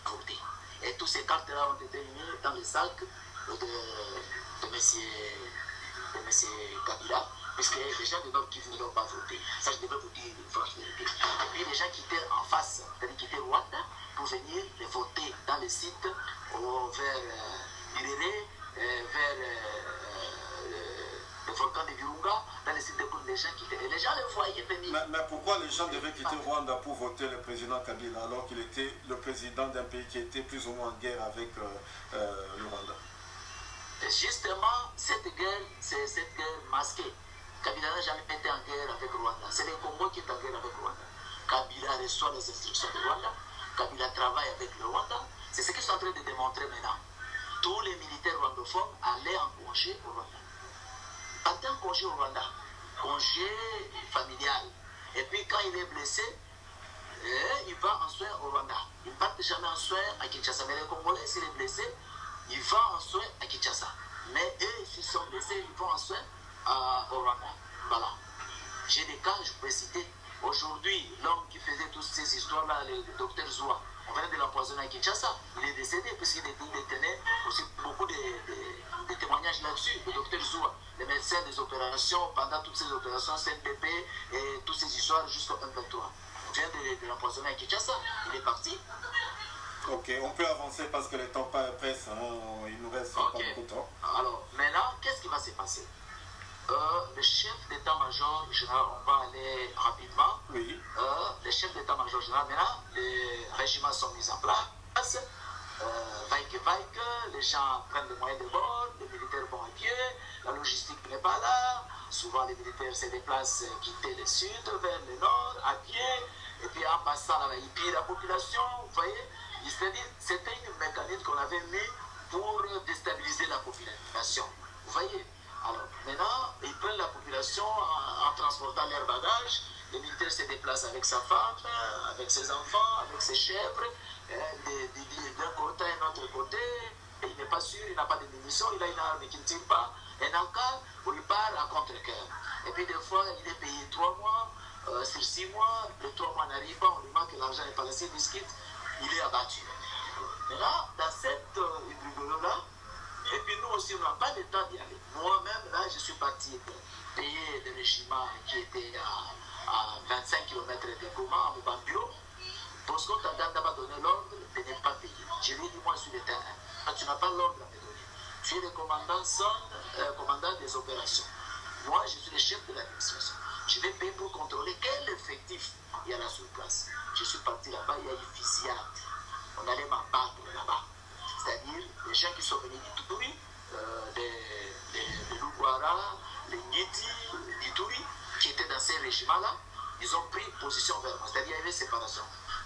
voté. Et toutes ces cartes-là ont été mises dans le sac de M. Kabila, puisque les gens de Nord Kivu ne l'ont pas voté. Ça, je devais vous dire une franche vérité. Et puis les gens qui étaient en face, c'est-à-dire qui étaient Rwanda, pour venir les voter dans les sites vers Birere, vers le volcan de Virunga, dans les sites de les gens qui étaient. Et les gens les voyaient venir.
Mais pourquoi les gens devaient quitter Rwanda pour voter le président Kabila alors qu'il était le président d'un pays qui était plus ou moins en guerre avec le Rwanda?
Justement, cette guerre, c'est cette guerre masquée. Kabila n'a jamais été en guerre avec Rwanda. C'est le Congo qui est en guerre avec Rwanda. Kabila reçoit les instructions de Rwanda. Kabila travaille avec le Rwanda. C'est ce qu'ils sont en train de démontrer maintenant. Tous les militaires rwandophones allaient en congé au Rwanda. Partaient en congé au Rwanda. Congé familial. Et puis quand il est blessé, il va en soin au Rwanda. Il ne part jamais en soin à Kinshasa. Mais les Congolais, s'il est blessé, il va en soin à Kinshasa. Mais eux, s'ils sont blessés, ils vont en soin au Rwanda. Voilà. J'ai des cas, je peux citer. Aujourd'hui, l'homme qui faisait toutes ces histoires-là, le docteur Zoua, on venait de l'empoisonner à Kinshasa. Il est décédé puisqu'il détenait aussi beaucoup de témoignages là-dessus. Le docteur Zoua, le médecin des opérations, pendant toutes ces opérations, CNDP et toutes ces histoires jusqu'au 23. On vient de l'empoisonner à Kinshasa. Il est parti.
Ok, on peut avancer parce que le temps presse, hein, il nous reste pas beaucoup de temps.
Alors, maintenant, qu'est-ce qui va se passer? Le chef d'état-major général, on va aller rapidement.
Oui.
Le chef d'état-major général, maintenant, les régiments sont mis en place. Les gens prennent les moyens de bord, les militaires vont à pied, la logistique n'est pas là. Souvent, les militaires se déplacent, quitter le sud vers le nord, à pied. Et puis, en passant là, ils pillent la population, vous voyez. C'est-à-dire, c'était un mécanisme qu'on avait mis pour déstabiliser la population. Vous voyez. Alors, maintenant, ils prennent la population en transportant leurs bagages. Les militaires se déplacent avec sa femme, avec ses enfants, avec ses chèvres, d'un côté à un autre côté. Et ils ne pas sûr, il n'a pas de munitions, il a une arme qui ne tire pas. Et dans le cas où il part à contre-cœur. Et puis des fois, il est payé 3 mois, sur 6 mois, les 3 mois n'arrivent pas, on lui manque l'argent n'est pas laissé, discute, il est abattu. Mais là, dans cette brigade-là, et puis nous aussi, on n'a pas le temps d'y aller. Moi-même, là, je suis parti payer le régiment qui était à 25 km de Goma, à Mobambio. Bosco Taganda m'a donné l'ordre de ne pas payer. Je lui ai dit, moi, sur le terrain. Tu n'as pas l'ordre à me donner. Tu es le commandant commandant des opérations. Moi, je suis le chef de l'administration. Je vais payer pour contrôler quel effectif il y a là sur place. Je suis parti là-bas, il y a une fusillade. On allait m'abattre là-bas. C'est-à-dire les gens qui sont venus d'Ituri, des Luguara, les Ngiti, d'Ituri, qui étaient dans ces régiments-là, ils ont pris position vers moi. C'est-à-dire qu'il y avait séparation.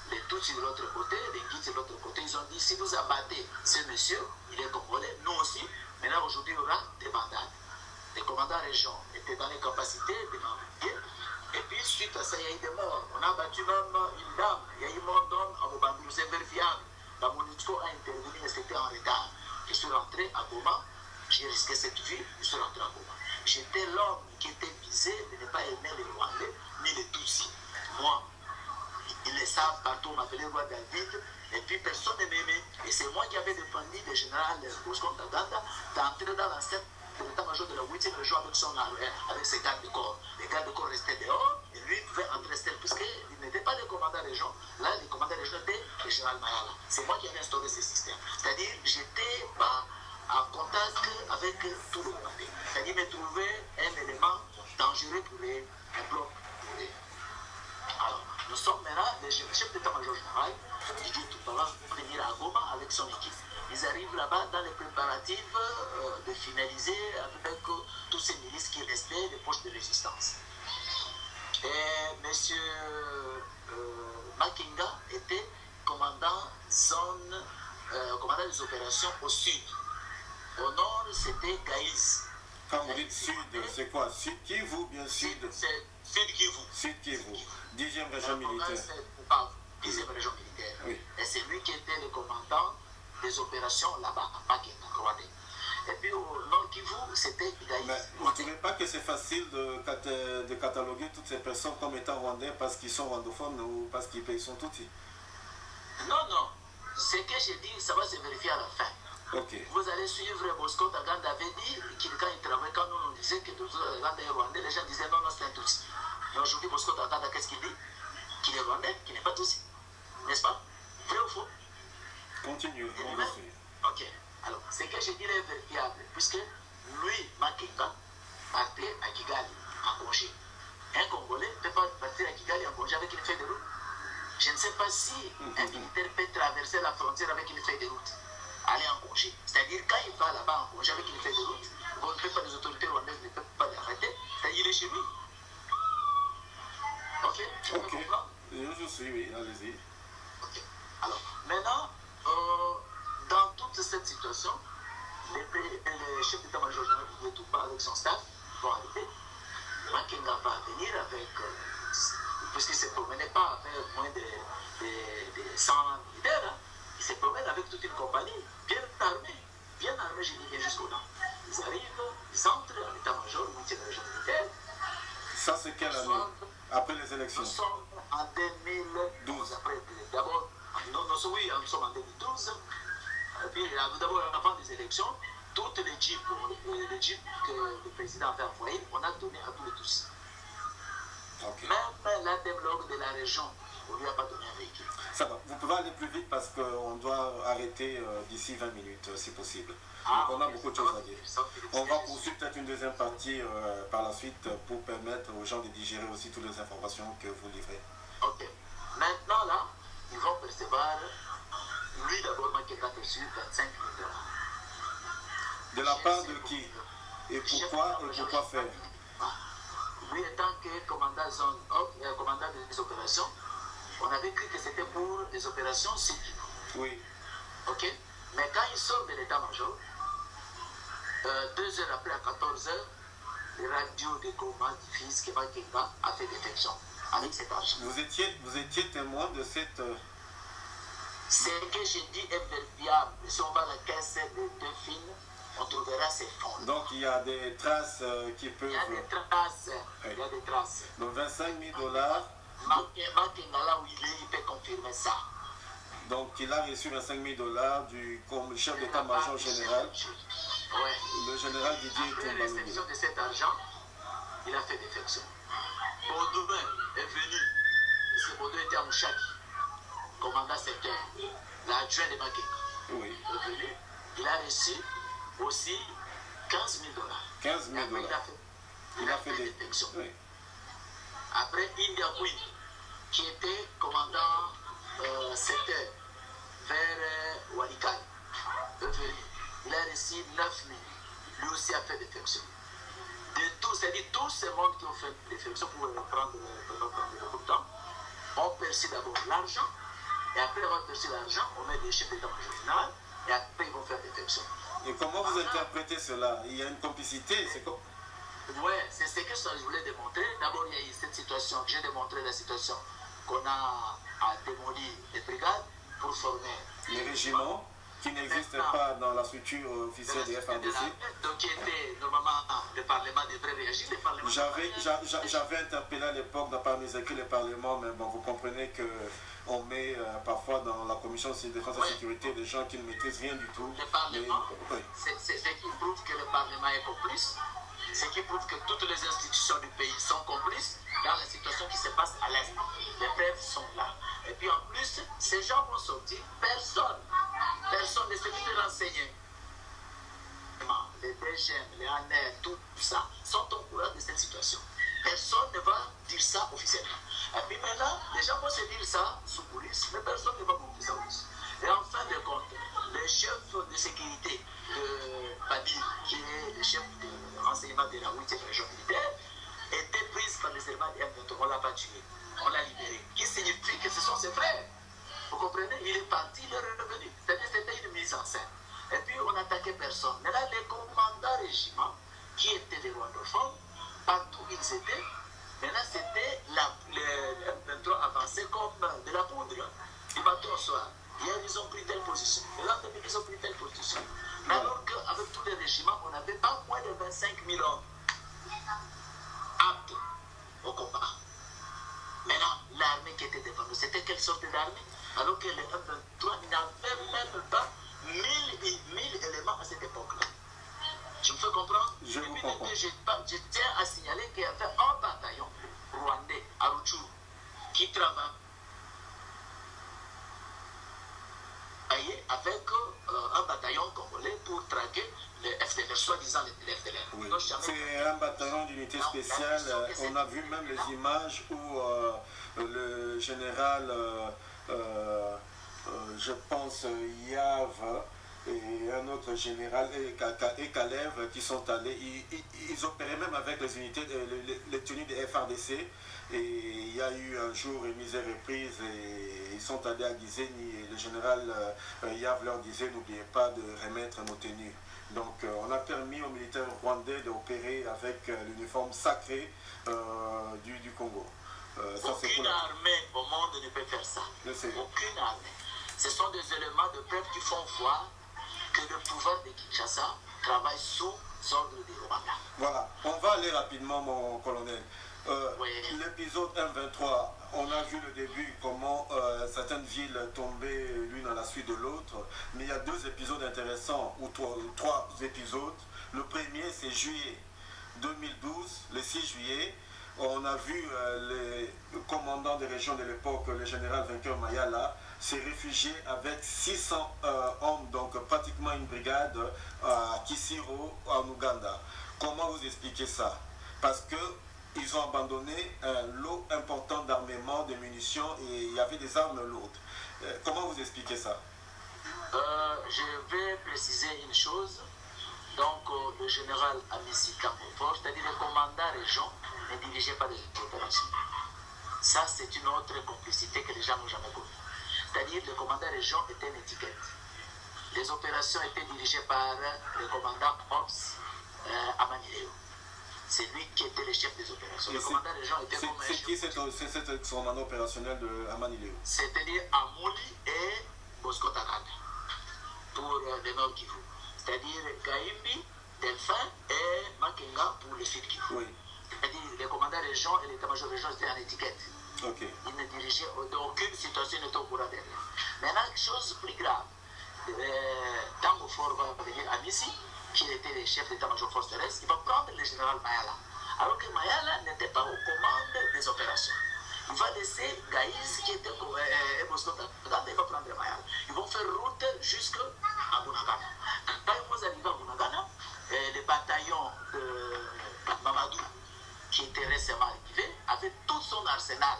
Les Tutsis de l'autre côté, les Ngiti de l'autre côté, ils ont dit si vous abattez ce monsieur, il est congolais, nous aussi. Maintenant, aujourd'hui, il y aura des bandades. Les commandants régions étaient dans les capacités de m'envoyer. Et puis, suite à ça, il y a eu des morts. On a battu même une dame. Il y a eu mort d'homme à Mobambou. C'est vérifiable. La MONUSCO a intervenu, mais c'était en retard. Je suis rentré à Goma. J'ai risqué cette vie. Je suis rentré à Goma. J'étais l'homme qui était visé de ne pas aimer les Rwandais ni les Tutsis. Moi, ils le savent partout. On m'appelait Roi David. Et puis, personne ne m'aimait. Et c'est moi qui avais défendu le général Bosco Ntaganda d'entrer dans l'enceinte de l'état-major de la 8e région avec son armée, avec ses gardes de corps. Les gardes de corps restaient dehors et lui pouvait entrer seul, puisqu'il n'était pas le commandant région. Là, le commandant région était le général Mayala. C'est moi qui avais instauré ce système. C'est-à-dire, je n'étais pas en contact avec tout le monde. C'est-à-dire, me trouver un élément dangereux pour les blocs. Alors, nous sommes maintenant les chefs d'état-major général. Il dit tout à l'heure venir à Goma avec son équipe. Ils arrivent là-bas dans les préparatifs de finaliser avec tous ces milices qui restaient des poches de résistance. Et M. Makinga était commandant des opérations au sud. Au nord, c'était Gaïs.
Quand vous dites sud, c'est quoi? Sud Kivu, bien sud?
C'est Sud Kivu.
Sud Kivu, 10e région militaire.
10e région militaire.
Oui.
Et c'est lui qui était le commandant des opérations là-bas, à Pakistan, Rwandais. Et puis au nord Kivu, c'était Gaïs.
Mais vous ne trouvez pas que c'est facile de cataloguer toutes ces personnes comme étant rwandais parce qu'ils sont rwandophones ou parce qu'ils sont tutsis?
Non, non. Ce que j'ai dit, ça va se vérifier à la fin.
Okay.
Vous allez suivre Bosco Ntaganda avait dit qu'il quand il travaillait, quand nous on disait que Bosco Ntaganda est rwandais, les gens disaient non, non, c'est un tutsi. Mais aujourd'hui, Bosco Ntaganda, qu'est-ce qu'il dit? Qu'il est rwandais, qu'il n'est pas tutsi. N'est-ce pas? Vrai ou faux?
Continue, on va suivre.
Ok. Alors, ce que je dis est vérifiable, puisque lui, Makinga, partait à Kigali en congé. Un Congolais ne peut pas partir à Kigali en congé avec une feuille de route. Je ne sais pas si un militaire peut traverser la frontière avec une feuille de route, aller en congé. C'est-à-dire, quand il va là-bas en congé avec une feuille de route, on ne peut pas, les autorités rwandaises ne peuvent pas l'arrêter. C'est-à-dire, il est chez lui. Ok? Tu peux comprendre?
Je suis, oui, allez-y.
Ok. Alors, maintenant, dans toute cette situation, les chefs d'état-major général de Touba avec son staff vont arriver. Makinga va venir avec, puisqu'il ne se promenait pas avec moins de 100 militaires, hein. Il se promène avec toute une compagnie, bien armée, je dis bien jusqu'au nord. Ils arrivent, ils entrent en état-major, 8e région militaire.
Ça, c'est quelle année? Après les élections?
Nous sommes en 2012. D'abord, nous sommes en 2012. Et puis, d'abord, avant des élections, toutes les jeeps que le président avait envoyés, on a donné à tous les tous. Okay. Même l'ADEMLOG de la région, on ne lui a pas donné un véhicule.
Ça va. Vous pouvez aller plus vite parce qu'on doit arrêter d'ici 20 minutes, si possible.
Ah,
donc, on a beaucoup de choses à dire. On va poursuivre peut-être une deuxième partie par la suite pour permettre aux gens de digérer aussi toutes les informations que vous livrez.
Ok. Maintenant, là, ils vont percevoir, lui d'abord, qui a perçu 25 000 $.
De la part de qui? Et pourquoi faire?
Lui étant que commandant zone, commandant des opérations, on avait cru que c'était pour les opérations civiles.
Oui.
Ok. Mais quand il sort de l'état-major, 2 heures après, à 14 heures, les radios de Goma diffusent que Makinga a fait détection avec cet argent.
Vous étiez témoin de cette...
Ce que j'ai dit est vérifiable. Si on va à la caisse de Dauphine, on trouvera ces fonds.
Donc il y a des traces qui peuvent...
Il y a des traces.
Oui.
Il y a des traces.
Donc 25 000 $.
Makengala où il peut confirmer ça.
Donc il a reçu 25 000 $ comme chef d'état-major général.
Ouais.
Le général Didier
Après
Toumbalou.
réception de cet argent, il a fait défection. Baudouin est venu. M. Baudouin était à Mouchaki, commandant secteur, l'adjoint de Makenga.
Oui.
Est venu. Il a reçu aussi 15 000 $.
15 000 $.
Il a fait défection.
Oui.
Après, India Queen, qui était commandant secteur vers Walikane, est venu. Il a reçu 9 000. Lui aussi a fait défection. De tout, c'est-à-dire tous ces mondes qui ont fait défection pour prendre beaucoup de temps, ont perçu d'abord l'argent, et après avoir perçu l'argent, on met des chefs d'état-major général, et après ils vont faire défection.
Et comment vous interprétez cela? Il y a une complicité, c'est quoi?
Oui, c'est ce que je voulais démontrer. D'abord, il y a eu cette situation, j'ai démontré la situation qu'on a démoli les brigades pour former
les régiments qui n'existent pas dans la structure officielle des FARDC.
Donc, qui était normalement le Parlement devrait réagir.
J'avais interpellé à l'époque, n'a pas mis écrit le Parlement, mais bon, vous comprenez qu'on met parfois dans la commission de défense et sécurité des gens qui ne maîtrisent rien du tout.
Le Parlement,
oui.
C'est ce qui prouve que le Parlement est complice, ce qui prouve que toutes les institutions du pays sont complices dans la situation qui se passe à l'Est. Les preuves sont là. Et puis en plus, ces gens vont sortir, personne ne s'est fait renseigner. Les DGM, les ANR, tout ça sont au courant de cette situation. Personne ne va dire ça officiellement. Et puis maintenant, les gens vont se dire ça sous coulisses, mais personne ne va vous dire ça aussi. Et en fin de compte, le chef de sécurité de Badi, qui est le chef de renseignement de la 8e région militaire, était prise par les éléments de M23. On ne l'a pas tué, on l'a libéré. Qui signifie que ce sont ses frères. Vous comprenez? Il est parti, il est revenu. C'est-à-dire que c'était une mise en scène. Et puis on n'attaquait personne. Mais là, les commandants régiments, qui étaient des rwandophones, partout où ils étaient, maintenant c'était le M23 avancé comme de la poudre. Du matin au soir. Hier, ils ont pris telle position. Le lendemain, ils ont pris telle position. Mais alors qu'avec tous les régiments, on n'avait pas moins de 25 000 hommes aptes au combat. Maintenant, l'armée qui était devant nous, c'était quelle sorte d'armée? Alors que le M23 n'avait même pas 1000 éléments à cette époque-là. Je me fais comprendre?
Je vous comprends.
Je tiens à signaler qu'il y avait un bataillon rwandais à Rutshuru qui travaille avec un bataillon congolais pour traquer les FDLR, soi-disant les FDLR.
Oui. C'est un bataillon d'unité spéciale. On a vu même les images où le général, je pense, Yav et un autre général, et Kalev, qui sont allés, ils opéraient même avec les unités, les tenues des FARDC. Et il y a eu un jour une misère reprise et ils sont allés à Gizeni et le général Yav leur disait n'oubliez pas de remettre nos tenues. Donc on a permis aux militaires rwandais d'opérer avec l'uniforme sacré du Congo.
Aucune armée au monde ne peut faire ça. Aucune armée. Ce sont des éléments de preuve qui font voir que le pouvoir de Kinshasa travaille sous ordre du Rwanda.
Voilà, on va aller rapidement mon colonel.
Oui.
L'épisode M23, on a vu le début, comment certaines villes tombaient l'une à la suite de l'autre, mais il y a deux épisodes intéressants, ou trois épisodes. Le premier, c'est juillet 2012, le 6 juillet, on a vu le commandant des régions de l'époque, le général vainqueur Mayala, s'est réfugié avec 600 hommes, donc pratiquement une brigade à Kisiro, en Ouganda. Comment vous expliquez ça? Parce que ils ont abandonné un lot important d'armement, de munitions, et il y avait des armes lourdes. Comment vous expliquez ça?
Je vais préciser une chose. Donc, le général Amissi Kampofort, c'est-à-dire le commandant région, ne dirigeait pas les opérations. Ça, c'est une autre complicité que les gens n'ont jamais connue. C'est-à-dire le commandant région était une étiquette. Les opérations étaient dirigées par le commandant Ops Amanileo. C'est lui qui était le chef des opérations. Le commandant région était comme un chef.
C'est qui cet commandant opérationnel de Amanileo?
C'est-à-dire Amouli et le Nord Kivu. C'est-à-dire Gaïmbi, Delphin et Makenga pour le Sud Kivu.
Oui.
C'est-à-dire les commandants régions et l'état-major région étaient en étiquette.
Okay.
Ils ne dirigeaient aucune situation, n'était au courant derrière. Maintenant, chose plus grave. Tango Fort va venir à Missi, qui était le chef d'état-major force terrestre, il va prendre le général Mayala. Alors que Mayala n'était pas aux commandes des opérations. Il va laisser Gaïs, qui était il va prendre Mayala. Ils vont faire route jusqu'à Bunagana. Quand ils vont arriver à Bunagana, le bataillon de Mamadou, qui était récemment arrivé, avait tout son arsenal.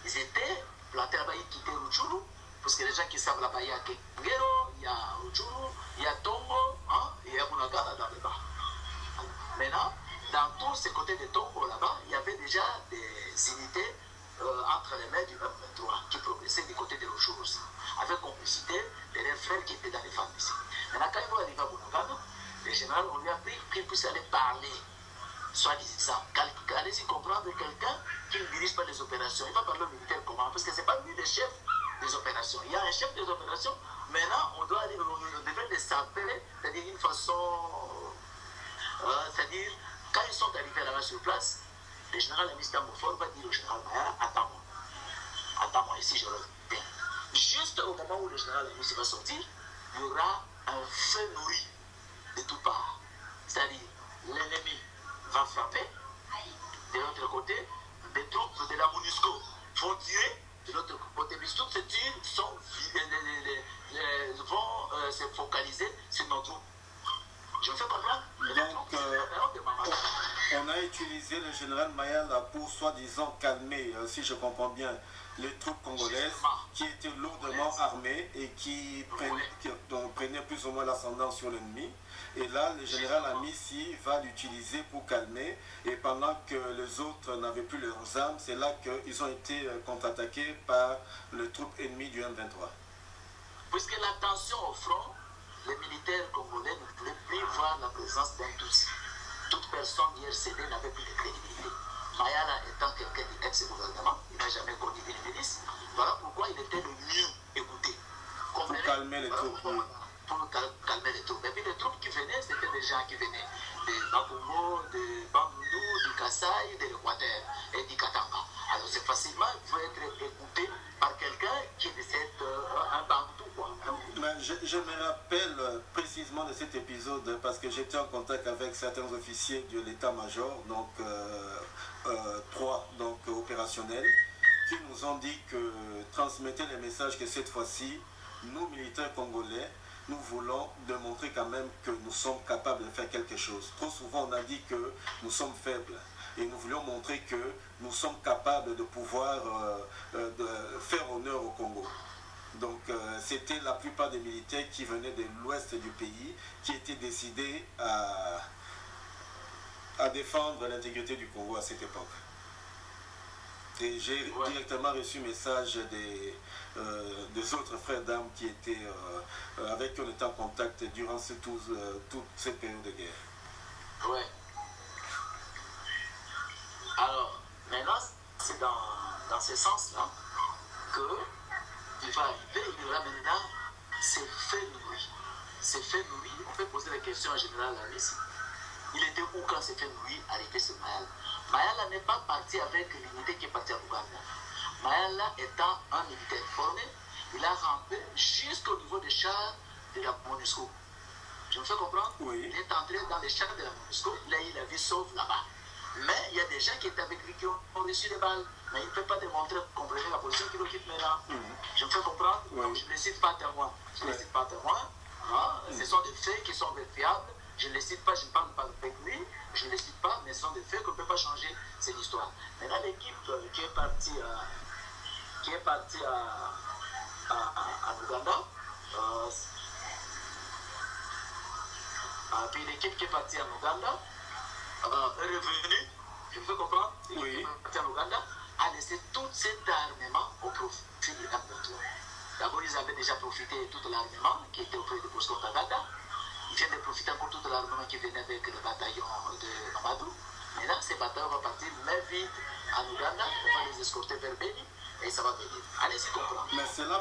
Ils étaient plantés là-bas, ils quittaient Rutshuru, parce que les gens qui savent là-bas, il y a Kengero, il y a Rutshuru, il y a Tongo, hein, et il y a Bunagana dans le bas. Maintenant, dans tous ces côtés de Tongo là-bas, il y avait déjà des unités entre les mains du M23 qui progressaient du côté de Rutshuru aussi, avec complicité de leurs frères qui étaient dans les femmes ici. Maintenant, quand ils vont arriver à Bunagana, le général, on lui a pris qu'il puisse aller parler. Soi-disant, allez-y comprendre quelqu'un qui ne dirige pas les opérations. Il va parler au militaire comment? Parce que ce n'est pas lui le chef des opérations. Il y a un chef des opérations. Maintenant, on devrait les s'appeler, c'est-à-dire d'une façon. C'est-à-dire, quand ils sont arrivés là-bas sur place, le général Amis Tambofor va dire au général Mayala, attends-moi. Attends-moi ici, je reviens. Juste au moment où le général Amis va sortir, il y aura un feu nourri de toutes parts. C'est-à-dire, l'ennemi va frapper. De l'autre côté, des troupes de la MONUSCO vont tirer. De l'autre côté, mais toutes ces tirs vont se focaliser sur nos troupes. Je me fais comprendre.
Donc, on a utilisé le général Mayala pour soi-disant calmer, si je comprends bien, les troupes congolaises qui étaient lourdement armées et qui prenaient plus ou moins l'ascendant sur l'ennemi. Et là, le général Amissi va l'utiliser pour calmer. Et pendant que les autres n'avaient plus leurs armes, c'est là qu'ils ont été contre-attaqués par les troupes ennemies du M23.
Puisque la tension au front, les militaires congolais ne pouvaient plus voir la présence d'un Tutsi. Toute personne d'IRCD n'avait plus de crédibilité. Mayala étant quelqu'un du ex-gouvernement, il n'a jamais connu une milice. Voilà pourquoi il était le mieux écouté.
Pour calmer les troupes.
Pour calmer les troupes. Et puis les troupes qui venaient, c'était des gens qui venaient de Bakongo, de Bandundu, du Kasaï, de l'Équateur et du Katanga. Alors c'est facilement, il faut être écouté par quelqu'un qui est un Bantou.
Je me rappelle précisément de cet épisode parce que j'étais en contact avec certains officiers de l'état-major, donc 3 opérationnels, qui nous ont dit que transmettez les messages que cette fois-ci, nous militaires congolais, nous voulons démontrer quand même que nous sommes capables de faire quelque chose. Trop souvent on a dit que nous sommes faibles et nous voulions montrer que nous sommes capables de pouvoir de faire honneur au Congo. Donc c'était la plupart des militaires qui venaient de l'ouest du pays qui étaient décidés à défendre l'intégrité du Congo à cette époque. Et j'ai directement reçu message des autres frères d'armes qui étaient avec qui on était en contact durant toute cette période de guerre.
Oui. Alors, maintenant, c'est dans ce sens-là que il va arriver, il y aura maintenant ces faits nourris. Ces faits nourris, on peut poser la question en général à Miss. Il était où quand ces faits nourris arrivaient sur Mayala? Mayala n'est pas parti avec l'unité qui est partie à Ouganda. Mayala étant un militaire formé, il a rampé jusqu'au niveau des chars de la MONUSCO. Je me fais comprendre?
Oui.
Il est entré dans les chars de la MONUSCO, là il a vu sauve là-bas. Mais il y a des gens qui étaient avec lui qui ont reçu des balles. Mais il ne peut pas démontrer, comprenez la position qu'il occupe maintenant. Je me fais comprendre? Donc je ne les cite pas témoins. Je ne les cite pas témoins. Hein? Ce sont des faits qui sont vérifiables. Je ne les cite pas, je ne parle pas avec lui. Je ne les cite pas, mais ce sont des faits qu'on ne peut pas changer. C'est l'histoire. Maintenant, l'équipe qui est partie à Ouganda, puis l'équipe qui est partie en Ouganda, est revenue, je me fais comprendre, l'équipe qui est partie en Ouganda, a laissé tout cet armement au profit du M23. D'abord, ils avaient déjà profité de tout l'armement qui était auprès de Bosco Ntaganda. Ils viennent de profiter encore tout l'armement qui venait avec le bataillon de Mamadou. Maintenant, ces bataillons vont partir mais vite en Ouganda. On va les escorter vers Beni. et ça va venir. Allez-y comprendre.
Mais cela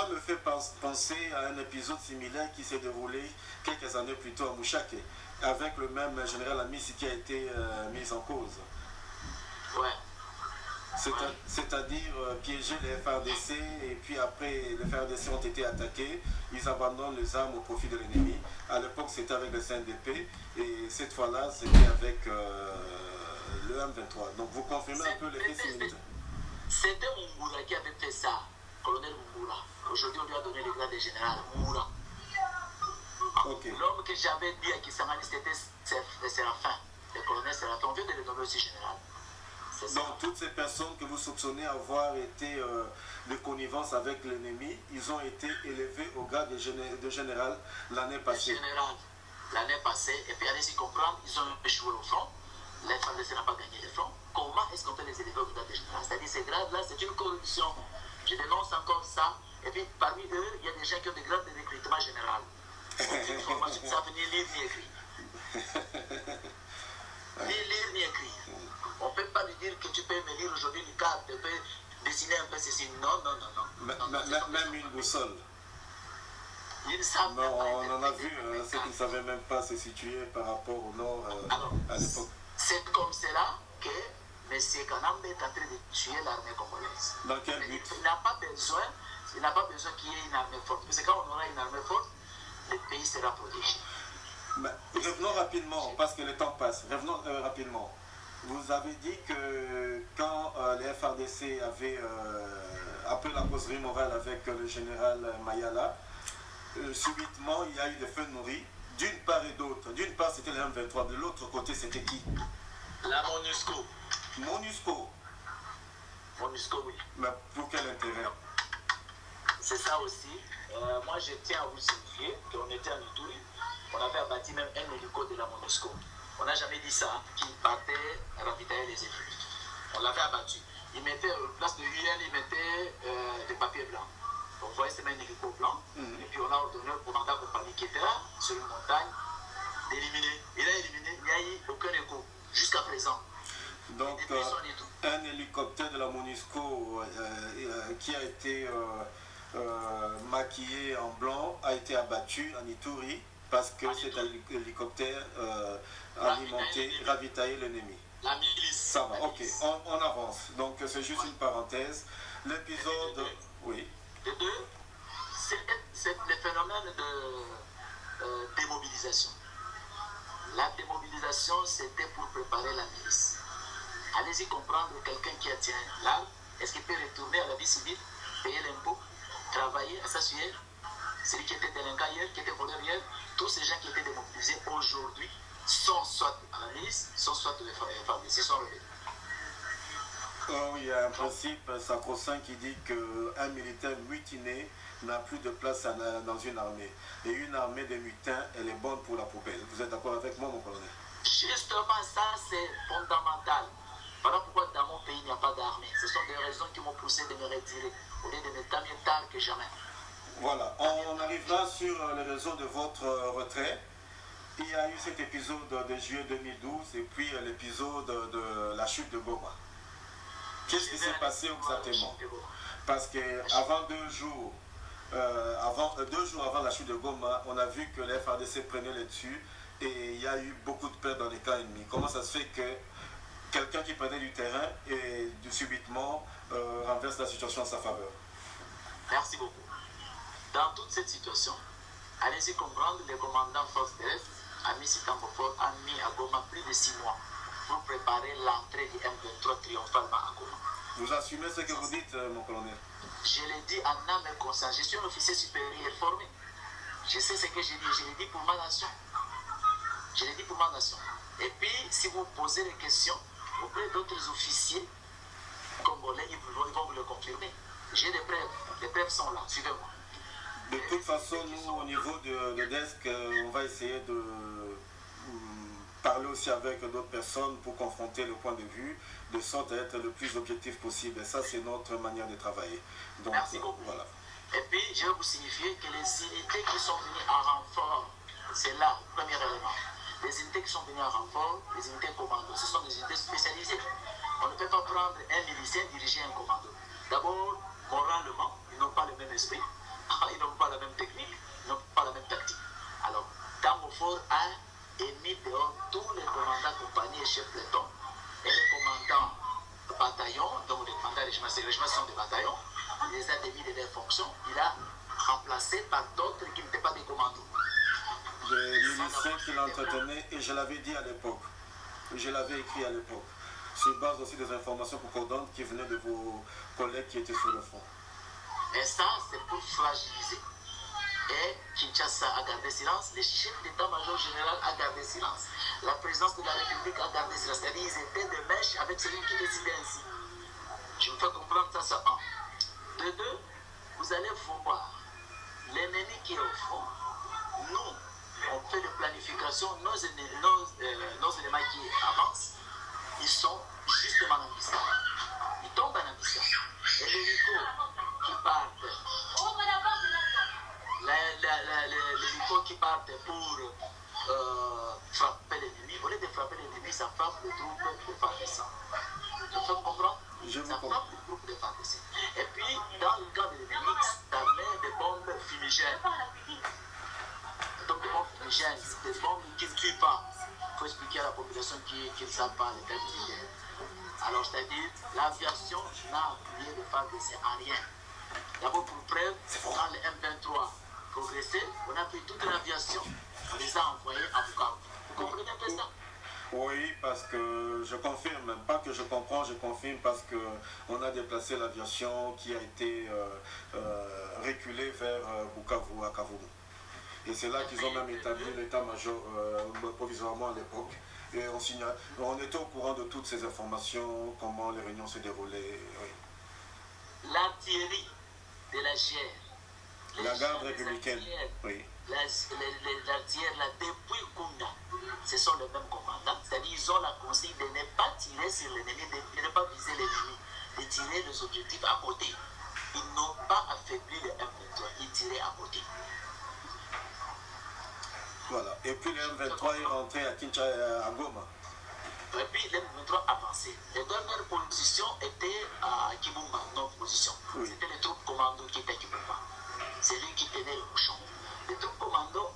me fait penser à un épisode similaire qui s'est déroulé quelques années plus tôt à Mouchake, avec le même général Amissi qui a été mis en cause.
Ouais.
C'est-à-dire piéger les FARDC et puis après les FARDC ont été attaqués, ils abandonnent les armes au profit de l'ennemi. À l'époque c'était avec le CNDP et cette fois-là c'était avec le M23. Donc vous confirmez un peu l'effet similaire.
C'était Mungura qui avait fait ça, colonel Mungura. Aujourd'hui on lui a donné le grade de général Mungura.
Okay.
L'homme que j'avais dit à Kisangani c'était Séraphin, le colonel Séraphin, on vient de le nommer aussi général.
Donc toutes ces personnes que vous soupçonnez avoir été de connivence avec l'ennemi, ils ont été élevés au grade de général l'année passée.
Général, l'année passée, et puis allez-y comprendre, ils ont échoué au front. Les FARDC n'ont pas gagné le front. Comment est-ce qu'on peut les élever au grade de général? C'est-à-dire ces grades-là, c'est une corruption. Je dénonce encore ça. Et puis parmi eux, il y a des gens qui ont des grades de recrutement général. Une formation, ça veut ni lire ni écrire. Ni lire ni écrire. On ne peut pas lui dire que tu peux me lire aujourd'hui une carte, tu peux dessiner un peu ceci. Non.
Même une boussole.
Ils savent
non, on en a vu ceux qui ne savaient même pas se situer par rapport au nord à l'époque.
C'est comme cela que M. Kanambe est en train de tuer l'armée congolaise.
Dans quel but?
Il n'a pas besoin qu'il y ait une armée forte. Parce que quand on aura une armée forte, le pays sera protégé.
Mais revenons rapidement, parce que le temps passe. Revenons rapidement. Vous avez dit que quand les FARDC avaient appelé la causerie morale avec le général Mayala, subitement il y a eu des feux nourris, d'une part et d'autre. D'une part c'était le M23, de l'autre côté c'était qui?
La MONUSCO. MONUSCO, oui.
Mais pour quel intérêt?
C'est ça aussi. Moi je tiens à vous signifier qu'on était à Ituri, on avait abattu même un hélico de la MONUSCO. On n'a jamais dit ça, qui partait ravitailler les équipes. On l'avait abattu. Il mettait, en place de l'UL, il mettait des papiers blancs. Donc, vous voyez, c'est un hélico blanc. Et puis, on a ordonné au commandant compagnie qui était là, sur une montagne, d'éliminer. Il a éliminé, il n'y a eu aucun écho, jusqu'à présent.
Donc, un hélicoptère de la MONUSCO qui a été maquillé en blanc a été abattu en Ituri. Parce que cet hélicoptère ravitaillait l'ennemi.
La milice.
Ça va, ok, on avance. Donc c'est juste une parenthèse. L'épisode... Oui.
De deux, c'est le phénomène de démobilisation. La démobilisation, c'était pour préparer la milice. Allez-y comprendre quelqu'un qui a tiré l'arme, est-ce qu'il peut retourner à la vie civile, payer l'impôt, travailler, s'assurer? Celui qui était délinquant hier, qui était voleur hier, tous ces gens qui étaient démobilisés aujourd'hui sont soit à la milice, sont soit les FARDC, sont revenus.
Oh, il y a un principe sacro-saint qui dit qu'un militaire mutiné n'a plus de place dans une armée. Et une armée de mutins, elle est bonne pour la poubelle. Vous êtes d'accord avec moi, mon colonel?
Justement, ça c'est fondamental. Voilà pourquoi dans mon pays il n'y a pas d'armée. Ce sont des raisons qui m'ont poussé de me retirer, au lieu de me tamer tard que jamais.
Voilà, on arrivera sur les raisons de votre retrait. Il y a eu cet épisode de juillet 2012 et puis l'épisode de la chute de Goma. Qu'est-ce qui s'est passé exactement? Parce qu'avant 2 jours, 2 jours avant la chute de Goma, on a vu que les FARDC prenaient les dessus et il y a eu beaucoup de pertes dans les camps ennemis. Comment ça se fait que quelqu'un qui prenait du terrain et subitement renverse la situation en sa faveur?
Merci beaucoup. Dans toute cette situation, allez-y comprendre, le commandant Force de l'Est, Amissi Tambofor, a mis à Goma plus de 6 mois pour préparer l'entrée du M23 triomphalement à Goma.
Vous assumez ce que vous dites, mon colonel?
Je l'ai dit en âme et conscience. Je suis un officier supérieur formé. Je sais ce que j'ai dit. Je l'ai dit pour ma nation. Je l'ai dit pour ma nation. Et puis, si vous posez des questions auprès d'autres officiers congolais, ils vont vous le confirmer. J'ai des preuves. Les preuves sont là. Suivez-moi.
De toute façon, nous, au niveau de desk, on va essayer de parler aussi avec d'autres personnes pour confronter le point de vue, de sorte à être le plus objectif possible. Et ça, c'est notre manière de travailler. Donc,
merci beaucoup.
Voilà.
Et puis, je vais vous signifier que les unités qui sont venues en renfort, c'est là, premier élément. Les unités qui sont venues en renfort, les unités commando, ce sont des unités spécialisées. On ne peut pas prendre un milicien et diriger un commando. D'abord, moralement, ils n'ont pas le même esprit, ils n'ont pas la même technique, ils n'ont pas la même tactique. Alors, Damofor a émis dehors tous les commandants compagnie et chefs peloton et les commandants bataillons, donc les commandants régiments, ces régiments sont des bataillons, il les a démis de leurs fonctions, il a remplacé par d'autres qui n'étaient pas des commandos.
Des miliciens qui l'entretenaient, et je l'avais dit à l'époque, je l'avais écrit à l'époque, sur base aussi des informations concordantes qui venaient de vos collègues qui étaient sur le front.
Et ça, c'est pour fragiliser. Et Kinshasa a gardé silence, le chef d'état-major général a gardé silence, la présidence de la République a gardé silence, c'est-à-dire ils étaient de mèche avec celui qui décidait ainsi. Je me fais comprendre ça, c'est un. De deux, vous allez voir l'ennemi qui est au fond. Nous, on fait de planification, nos éléments qui avancent, ils sont justement en embuscade. Ils tombent en embuscade. Et les hélicos qui partent, les hélicos qui partent pour frapper l'ennemi, au lieu de frapper l'ennemi, ça frappe le troupe de FARDC. Je me fais comprendre? Ça frappe le troupe de FARDC. Et puis, dans le cas de l'ennemi, ça met des bombes fumigènes. Donc des bombes fumigènes, des bombes qui ne tuent pas. Il faut expliquer à la population qui ne savent pas les termes militaires. Alors, c'est-à-dire, l'aviation n'a appuyé le FARDC à rien. D'abord, pour preuve, quand le M23 progressait, on a pris toute l'aviation, on les a envoyés à Bukavu. Vous comprenez un peu ça?
Oui, parce que je confirme, pas que je comprends, je confirme parce qu'on a déplacé l'aviation qui a été reculée vers Bukavu, à Kavumu. Et c'est là qu'ils ont même établi l'état-major provisoirement à l'époque. Et on était au courant de toutes ces informations, comment les réunions se déroulaient. Oui.
L'artillerie de la GR,
la garde républicaine, oui.
L'artillerie, là, depuis Kunda, ce sont les mêmes commandants. C'est-à-dire qu'ils ont la consigne de ne pas tirer sur l'ennemi, de ne pas viser l'ennemi, de tirer les objectifs à côté. Ils n'ont pas affaibli le M23, ils tiraient à côté.
Voilà. Et puis le M23 est rentré à Kinshasa, à Goma.
Et puis le M23 avancé. Les dernières positions étaient à Kibumba, notre position. Oui. C'était les troupes commandos qui étaient à Kibumba. C'est lui qui tenait le bouchon. Les troupes commandos,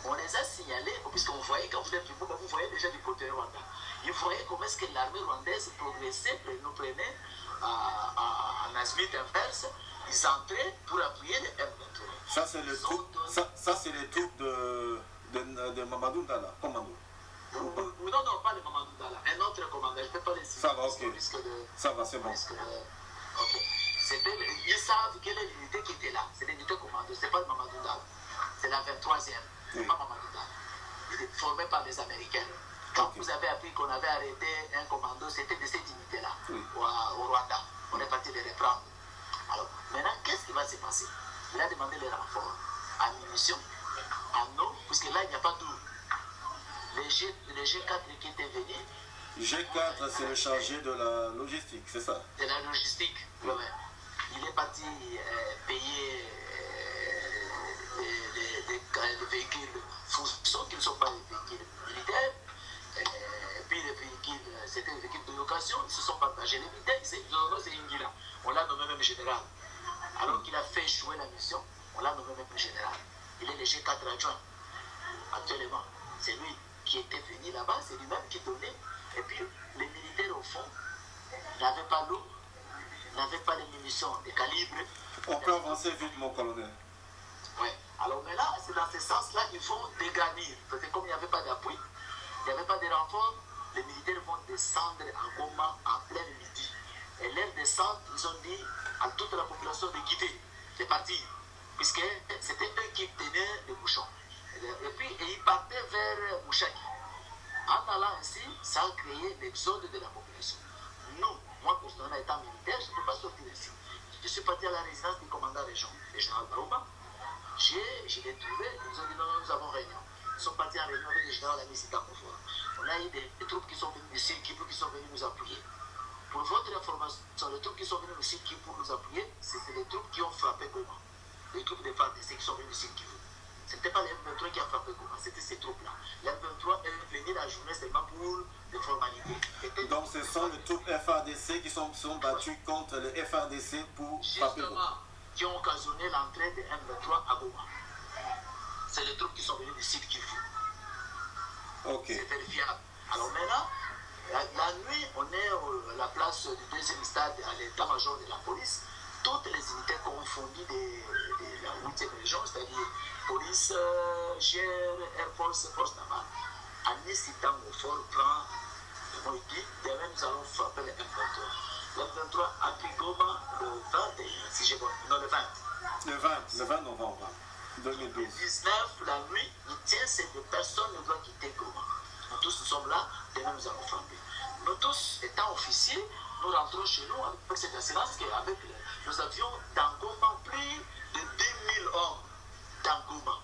on les a signalés, puisqu'on voyait, quand vous êtes Kibumba, vous voyez déjà du côté rwandais. Ils voyaient comment est-ce que l'armée rwandaise progressait, nous prenait en azimuth inverse. Ils entraient pour appuyer le M23.
Ça, c'est les troupes, ça, c'est les troupes de Mamadou Ndala, commando.
Non, pas le Mamadou Ndala, un autre commandant, je ne peux pas les citer.
Ça va, ok. Ça va, c'est bon.
Ok. Ils savent quelle est l'unité qui était là. C'est l'unité commando, ce n'est pas le Mamadou Ndala. C'est la 23e, ce n'est pas Mamadou Ndala. Il est formé par les Américains. Quand vous avez appris qu'on avait arrêté un commando, c'était de cette unité-là, au Rwanda. On est parti les reprendre. Alors, maintenant, qu'est-ce qui va se passer? Il a demandé les renforts en munitions, en eau, puisque là, il n'y a pas d'eau. Les G4 qui étaient venus.
G4, c'est le chargé de la logistique, c'est ça?
De la logistique, oui. Il est parti payer des véhicules fourçons qui ne sont pas des véhicules militaires. Et puis les véhicules, c'était des véhicules de location, ils se sont partagés. Les militaires, c'est Ingila. On l'a nommé même général. Alors qu'il a fait échouer la mission, on l'a nommé même général. Il est le G4 adjoint, actuellement. C'est lui qui était venu là-bas, c'est lui-même qui donnait. Et puis, les militaires, au fond, n'avaient pas l'eau, n'avaient pas les munitions de calibre.
On peut avancer vite, mon colonel.
Oui. Alors, mais là, c'est dans ce sens-là qu'il faut dégranir. Parce que comme il n'y avait pas d'appui, il n'y avait pas de renfort, les militaires vont descendre à Goma en plein midi. Et leur descente, ils ont dit à toute la population de quitter, de partir, puisque c'était eux qui tenaient le bouchon. Et puis, ils partaient vers Mouchaki. En allant ainsi, ça a créé l'exode de la population. Nous, moi, personnellement, étant militaire, je ne peux pas sortir ici. Je suis parti à la résidence du commandant régional, le général Barouba. Je l'ai trouvé, ils ont dit non, nous avons réunion. Ils sont partis en réunion avec le général Amissi Damofor. On a eu des troupes qui sont venues du Sud Kivu, qui sont venues nous appuyer. Pour votre information, les troupes qui sont venues du Sud Kivu pour nous appuyer, c'est les troupes qui ont frappé Goma. Les troupes de FARDC qui sont venues du Sud Kivu. Ce n'était pas les M23 qui a frappé Goma, c'était ces troupes-là. Les M23 est venu la journée seulement pour des formalités.
Donc ce sont les troupes FARDC qui sont battus contre les FARDC pour frapper Goma.
Qui ont occasionné l'entrée des M23 à Goma. C'est les troupes qui sont venues du site Kivu.
Ok.
C'est vérifiable. Alors maintenant, la nuit, on est à la place du deuxième stade à l'état-major de la police. Toutes les unités confondues de la 8e région, c'est-à-dire police, GR, Air Force, force navale. En incitant au fort prend le Moïdi, demain nous allons frapper les M23. Le M23 a pris Goma le 21, si j'ai bon, non le 20.
Le 20 novembre 2012.
Le 19, la nuit, il tient ces deux personnes ne doit quitter Goma. Nous tous nous sommes là, demain nous allons frapper. Nous tous, étant officiers, nous rentrons chez nous avec cette assurance qu'avec nous avions dans Goma plus de 10 000 hommes dans Goma,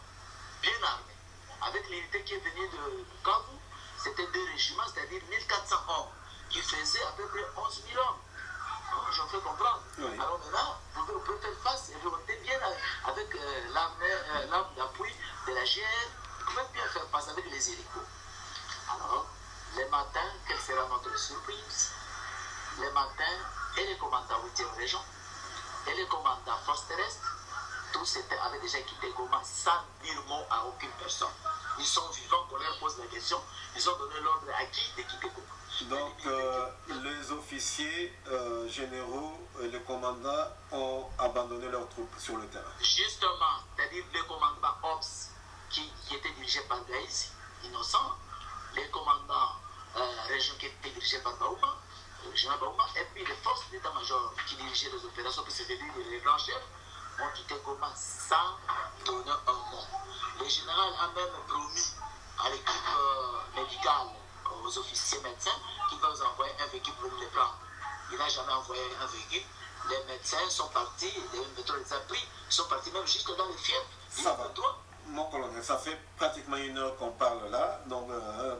bien armés. Avec l'unité qui est venue de Kavu, c'était 2 régiments, c'est-à-dire 1400 hommes, qui faisaient à peu près 11 000 hommes. J'en fais comprendre. Oui. Alors maintenant, vous pouvez faire face et vous êtes bien avec l'arme d'appui de la GR, vous pouvez bien faire face avec les hélicos. Alors, les matins, quelle sera notre surprise? Les matins, et les commandants 8e région, et les commandants force terrestre, tous avaient déjà quitté Goma sans dire mot à aucune personne. Ils sont vivants, qu'on leur pose la question, ils ont donné l'ordre à qui de quitter Goma.
Donc, les officiers généraux et les commandants ont abandonné leurs troupes sur le terrain.
Justement, c'est-à-dire le commandement OPS qui était dirigé par Gaïs, innocent, les commandants région qui étaient dirigés par Baouma, et puis les forces d'état-major qui dirigeaient les opérations, puis c'était les grands chefs, ont quitté Goma sans donner un mot. Le général a même promis à l'équipe médicale, aux officiers médecins, qu'il va nous envoyer un véhicule pour les prendre. Il n'a jamais envoyé un véhicule. Les médecins sont partis, les métros les a pris, sont partis même jusque dans les fiefs.
Ça va. Mon colonel, ça fait pratiquement 1 heure qu'on parle là, donc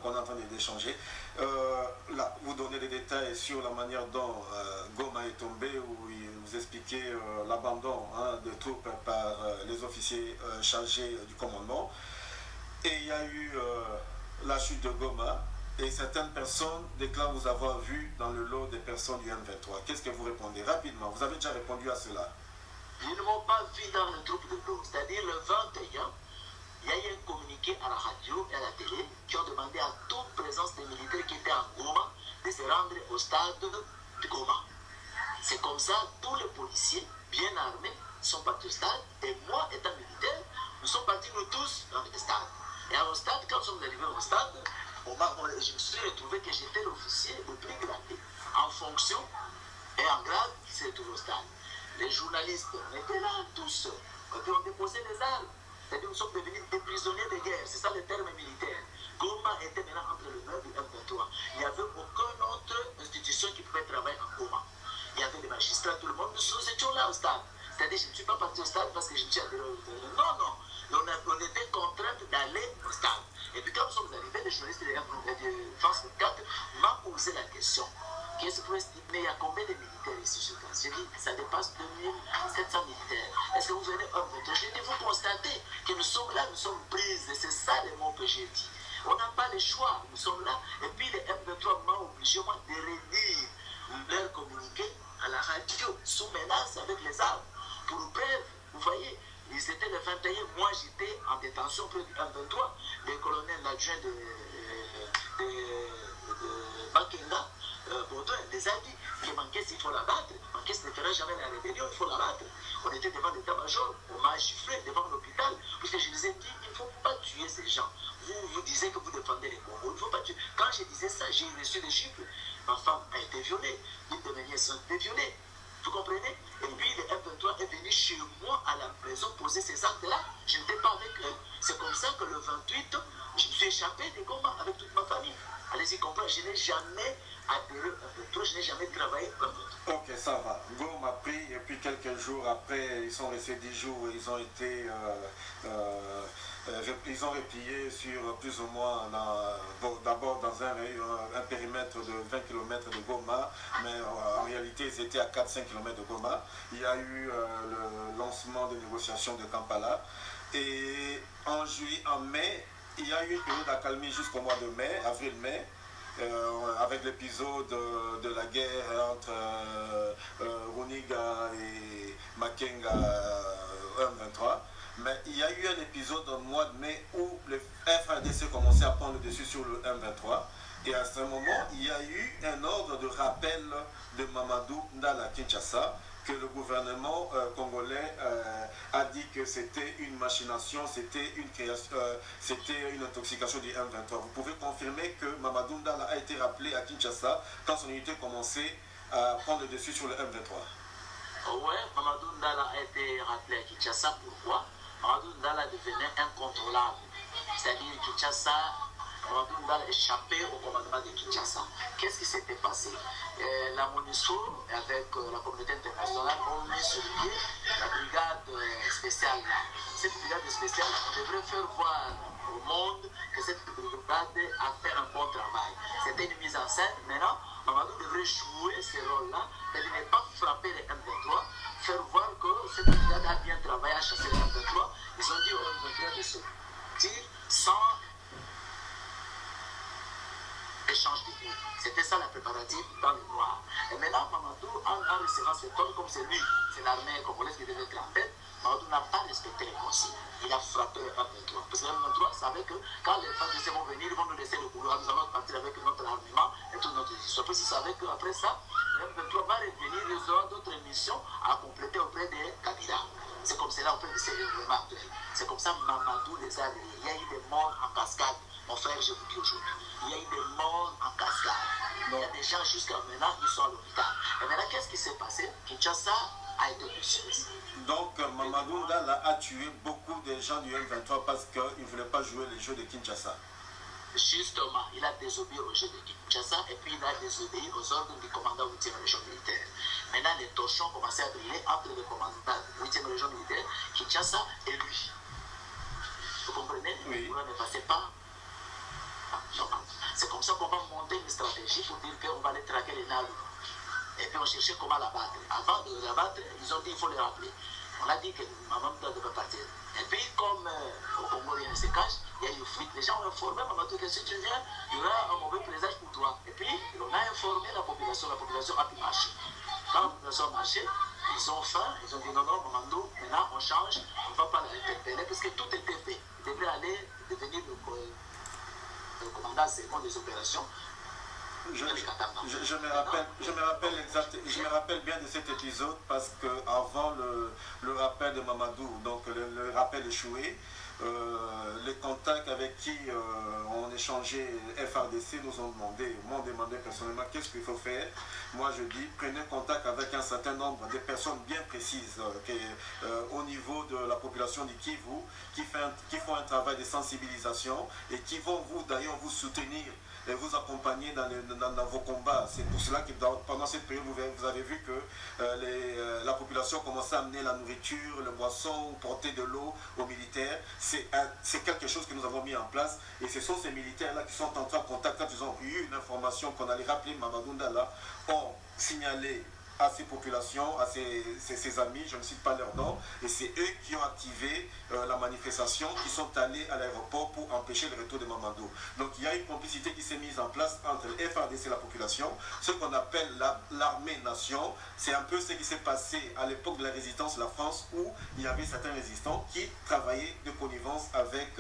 qu'on est en train d'échanger. Là, vous donnez des détails sur la manière dont Goma est tombé, où vous expliquez l'abandon de troupes par les officiers chargés du commandement. Et il y a eu la chute de Goma, et certaines personnes déclarent vous avoir vu dans le lot des personnes du M23. Qu'est-ce que vous répondez rapidement? Vous avez déjà répondu à cela.
Ils ne m'ont pas vu dans le troupe de l'eau, c'est-à-dire le 21. Il y a eu un communiqué à la radio et à la télé qui ont demandé à toute présence des militaires qui étaient en Goma de se rendre au stade de Goma. C'est comme ça, tous les policiers bien armés sont partis au stade, et moi, étant militaire, nous sommes partis nous tous dans le stade. Et au stade, quand nous sommes arrivés au stade, je me suis retrouvé que j'étais l'officier le plus gradé, en fonction et en grade qui s'est retrouvé au stade. Les journalistes, on était là tous, et puis on déposait les armes. C'est-à-dire nous sommes devenus des prisonniers de guerre, c'est ça le terme militaire. Goma était maintenant entre le nord du M23. Il n'y avait aucune autre institution qui pouvait travailler en Goma. Il y avait les magistrats, tout le monde, nous étions là au stade. C'est-à-dire je ne suis pas parti au stade parce que je me suis adhéré au terrain. Non, non. On était contraints d'aller au stade. Et puis quand nous sommes arrivés, les journalistes de France 24 m'ont posé la question. Qu'est-ce que vous estimez? Il y a combien de militaires ici sur place? J'ai dit, ça dépasse 2700 militaires. Est-ce que vous venez un peu? J'ai dit, vous constatez que nous sommes là, nous sommes prises. Et c'est ça les mots que j'ai dit. On n'a pas le choix, nous sommes là. Et puis les M23 m'ont obligé, moi, de redire leur communiqué à la radio, sous menace avec les armes. Pour preuve, vous voyez, ils étaient le 21, moi j'étais en détention près du M23. Le colonel adjoint de Makenga, Baudouin, les a dit que Manquès, il faut la battre. Manquès ne fera jamais la rébellion, il faut la battre. On était devant l'état-major, on m'a giflé devant l'hôpital, puisque je les ai dit, il ne faut pas tuer ces gens. Vous disiez que vous défendez les Congos, il ne faut pas tuer. Quand je disais ça, j'ai reçu des gifles. Ma femme a été violée, une de mes nièces ont été violées. Vous comprenez? Et puis le M23 est venu chez moi à la maison poser ces actes-là. Je n'étais pas avec eux. C'est comme ça que le 28, je me suis échappé des combats avec toute ma famille. Allez-y comprendre, je n'ai jamais adhéré à M23, je n'ai jamais travaillé pour M23.
Ok, ça va. Goma a pris, et puis quelques jours après, ils sont restés 10 jours, ils ont été Ils ont replié sur plus ou moins, d'abord dans un périmètre de 20 km de Goma, mais en réalité ils étaient à 4-5 km de Goma. Il y a eu le lancement des négociations de Kampala. Et en mai, il y a eu une période d'accalmie jusqu'au mois de mai, avril-mai, avec l'épisode de la guerre entre Runiga et Makenga M23. Mais il y a eu un épisode au mois de mai où le FARDC commençait à prendre le dessus sur le M23. Et à ce moment, il y a eu un ordre de rappel de Mamadou Ndala Kinshasa, que le gouvernement congolais a dit que c'était une machination, c'était une intoxication du M23. Vous pouvez confirmer que Mamadou Ndala a été rappelé à Kinshasa quand son unité commençait à prendre le dessus sur le M23.
Oui, Mamadou Ndala a été rappelé à Kinshasa. Pourquoi? Mamadou Ndala devenait incontrôlable. C'est-à-dire Kinshasa, Mamadou Ndala échappait au commandement de Kinshasa. Qu'est-ce qui s'était passé? La MONUSCO, avec la communauté internationale, ont mis sur pied la brigade spéciale. Cette brigade spéciale devrait faire voir au monde que cette brigade a fait un bon travail. C'était une mise en scène. Maintenant, Mamadou devrait jouer ce rôle-là, mais de ne pas frapper les M23, faire voir que cette brigade a bien travaillé à chasser les M23. Ils ont dit aux M23 de se dire sans échange de vie. C'était ça la préparative dans le noir. Et maintenant, Mamadou, en recevant cet ordre, comme c'est lui, c'est l'armée congolaise qui devait être en tête, Mamadou n'a pas respecté les consignes. Il a frappé le M23. Parce que le M23 savait que quand les FARDC vont venir, ils vont nous laisser le couloir, nous allons partir avec notre armement et toute notre histoire. Parce qu'ils savaient qu'après ça, le M23 va revenir, ils auront d'autres missions à compléter auprès des Kabila. C'est comme cela auprès de ces règlements actuels. C'est comme ça Mamadou les a liés. Il y a eu des morts en cascade. Mon frère, je vous dis aujourd'hui, il y a eu des morts en cascade. Il y a des gens jusqu'à maintenant, ils sont à l'hôpital. Et maintenant, qu'est-ce qui s'est passé? Kinshasa a été plus.
Donc, Mamadou Ndala a tué beaucoup de gens du M23 parce qu'il ne voulait pas jouer les jeux de Kinshasa.
Justement, il a désobéi aux jeux de Kinshasa et puis il a désobéi aux ordres du commandant 8e région militaire. Maintenant, les torchons commençaient à briller entre le commandant 8e région militaire, Kinshasa et lui. Vous comprenez?
Oui.
Vous ne passez pas. C'est comme ça qu'on va monter une stratégie pour dire qu'on va aller traquer les Nalou. Et puis on cherchait comment l'abattre. Avant de l'abattre, ils ont dit qu'il faut les rappeler. On a dit que Mamadou devait partir. Et puis comme au Congo rien ne se cache, il y a eu fuite. Les gens ont informé Mamadou que si tu viens, il y aura un mauvais présage pour toi. Et puis on a informé la population a pu marcher. Quand la population a marché, ils ont faim, ils ont dit non, Mamadou, maintenant on change, on ne va pas l'interpeller parce que tout était fait. Il devrait aller devenir le commandant second des opérations.
Je me rappelle bien de cet épisode parce que avant le rappel de Mamadou, donc le rappel échoué, les contacts avec qui on échangeait FARDC m'ont demandé personnellement qu'est-ce qu'il faut faire. Moi je dis prenez contact avec un certain nombre de personnes bien précises au niveau de la population du Kivu qui font un travail de sensibilisation et qui vont d'ailleurs vous soutenir et vous accompagner dans vos combats. C'est pour cela que pendant cette période, vous avez vu que la population commençait à amener la nourriture, le boisson, porter de l'eau aux militaires. C'est quelque chose que nous avons mis en place. Et ce sont ces militaires-là qui sont entrés en contact quand ils ont eu une information qu'on allait rappeler Mamadou Ndala, ont signalé à ces populations, à ses amis, je ne cite pas leur nom, et c'est eux qui ont activé la manifestation, qui sont allés à l'aéroport pour empêcher le retour de Mamadou. Donc il y a une complicité qui s'est mise en place entre le FARDC et la population, ce qu'on appelle l'armée-nation. C'est un peu ce qui s'est passé à l'époque de la résistance de la France, où il y avait certains résistants qui travaillaient de connivence avec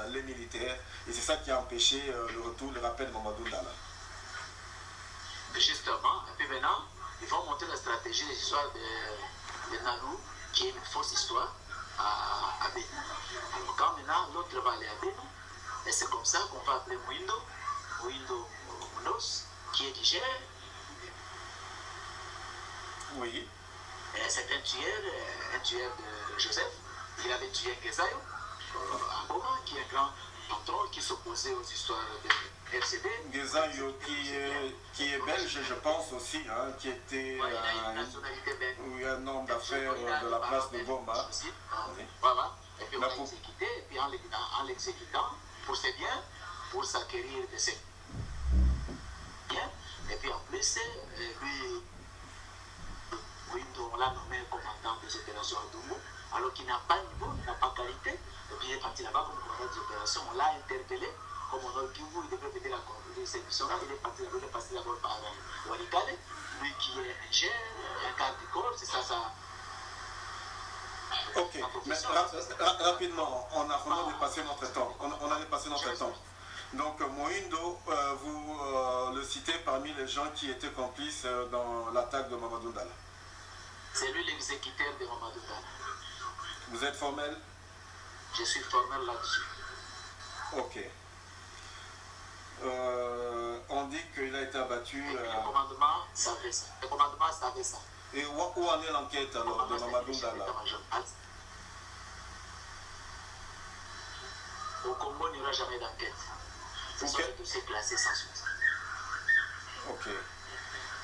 les militaires, et c'est ça qui a empêché le rappel de Mamadou Ndala.
Justement, et puis maintenant, ils vont monter la stratégie des histoires de Nalou, qui est une fausse histoire, à Bénin. Alors quand maintenant l'autre va aller à Bénin, et c'est comme ça qu'on va appeler Mouindo Mounos, qui est Niger.
Oui.
C'est un tueur de Joseph. Il avait tué Gezayo à Boma, qui est un grand patron qui s'opposait aux histoires de RCD.
Gezayo qui est belge, je pense aussi, hein, qui était
ouais, il a une nationalité belge.
Un homme d'affaires de la place de Goma.
Voilà. Et puis on a exécuté puis en l'exécutant pour ses biens, pour s'acquérir de ses biens. Et puis en plus, lui, on l'a nommé commandant des opérations à Doumou, alors qu'il n'a pas niveau, il n'a pas qualité. Et puis il est parti là-bas comme commandant des opérations, on l'a interpellé. Comme on aurait pu vous, il devrait venir la cette mission-là, il est parti d'abord par Walikale, lui qui est un gère, un garde du corps, c'est ça.
Ok, mais rapidement, on a dépassé notre temps. On a dépassé notre temps. Donc Mohindo, vous le citez parmi les gens qui étaient complices dans l'attaque de Mamadou Ndala.
C'est lui l'exécuteur de Mamadou Ndala.
Vous êtes formel?
Je suis formel là-dessus.
Ok. On dit qu'il a été abattu.
Le commandement savait ça. Le commandement savait ça.
Et où en est l'enquête alors de Mamadou Ndala?
Au Congo, il n'y aura jamais d'enquête. Ce sont des dossiers classés sans suite.
Ok.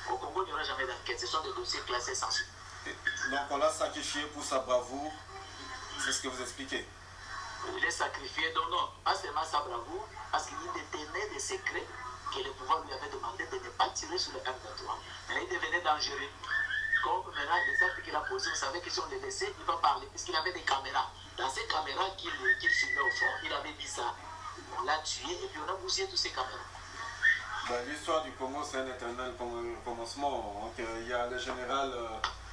Au Congo, il n'y aura jamais d'enquête. Ce sont des dossiers classés sans suite.
Donc on l'a sacrifié pour sa bravoure. C'est ce que vous expliquez.
Il est sacrifié, donc non, pas seulement sa bravoure, parce qu'il détenait des secrets que le pouvoir lui avait demandé de ne pas tirer sur le M23. Mais il devenait dangereux. Comme maintenant, les actes qu'il a posés, vous savez que si on les laissait, il va parler, puisqu'il avait des caméras. Dans ces caméras qu'il filmait au fond, il avait dit ça. On l'a tué et puis on a bousillé toutes ces caméras.
L'histoire du Congo, c'est un éternel commencement. Donc, il y a le général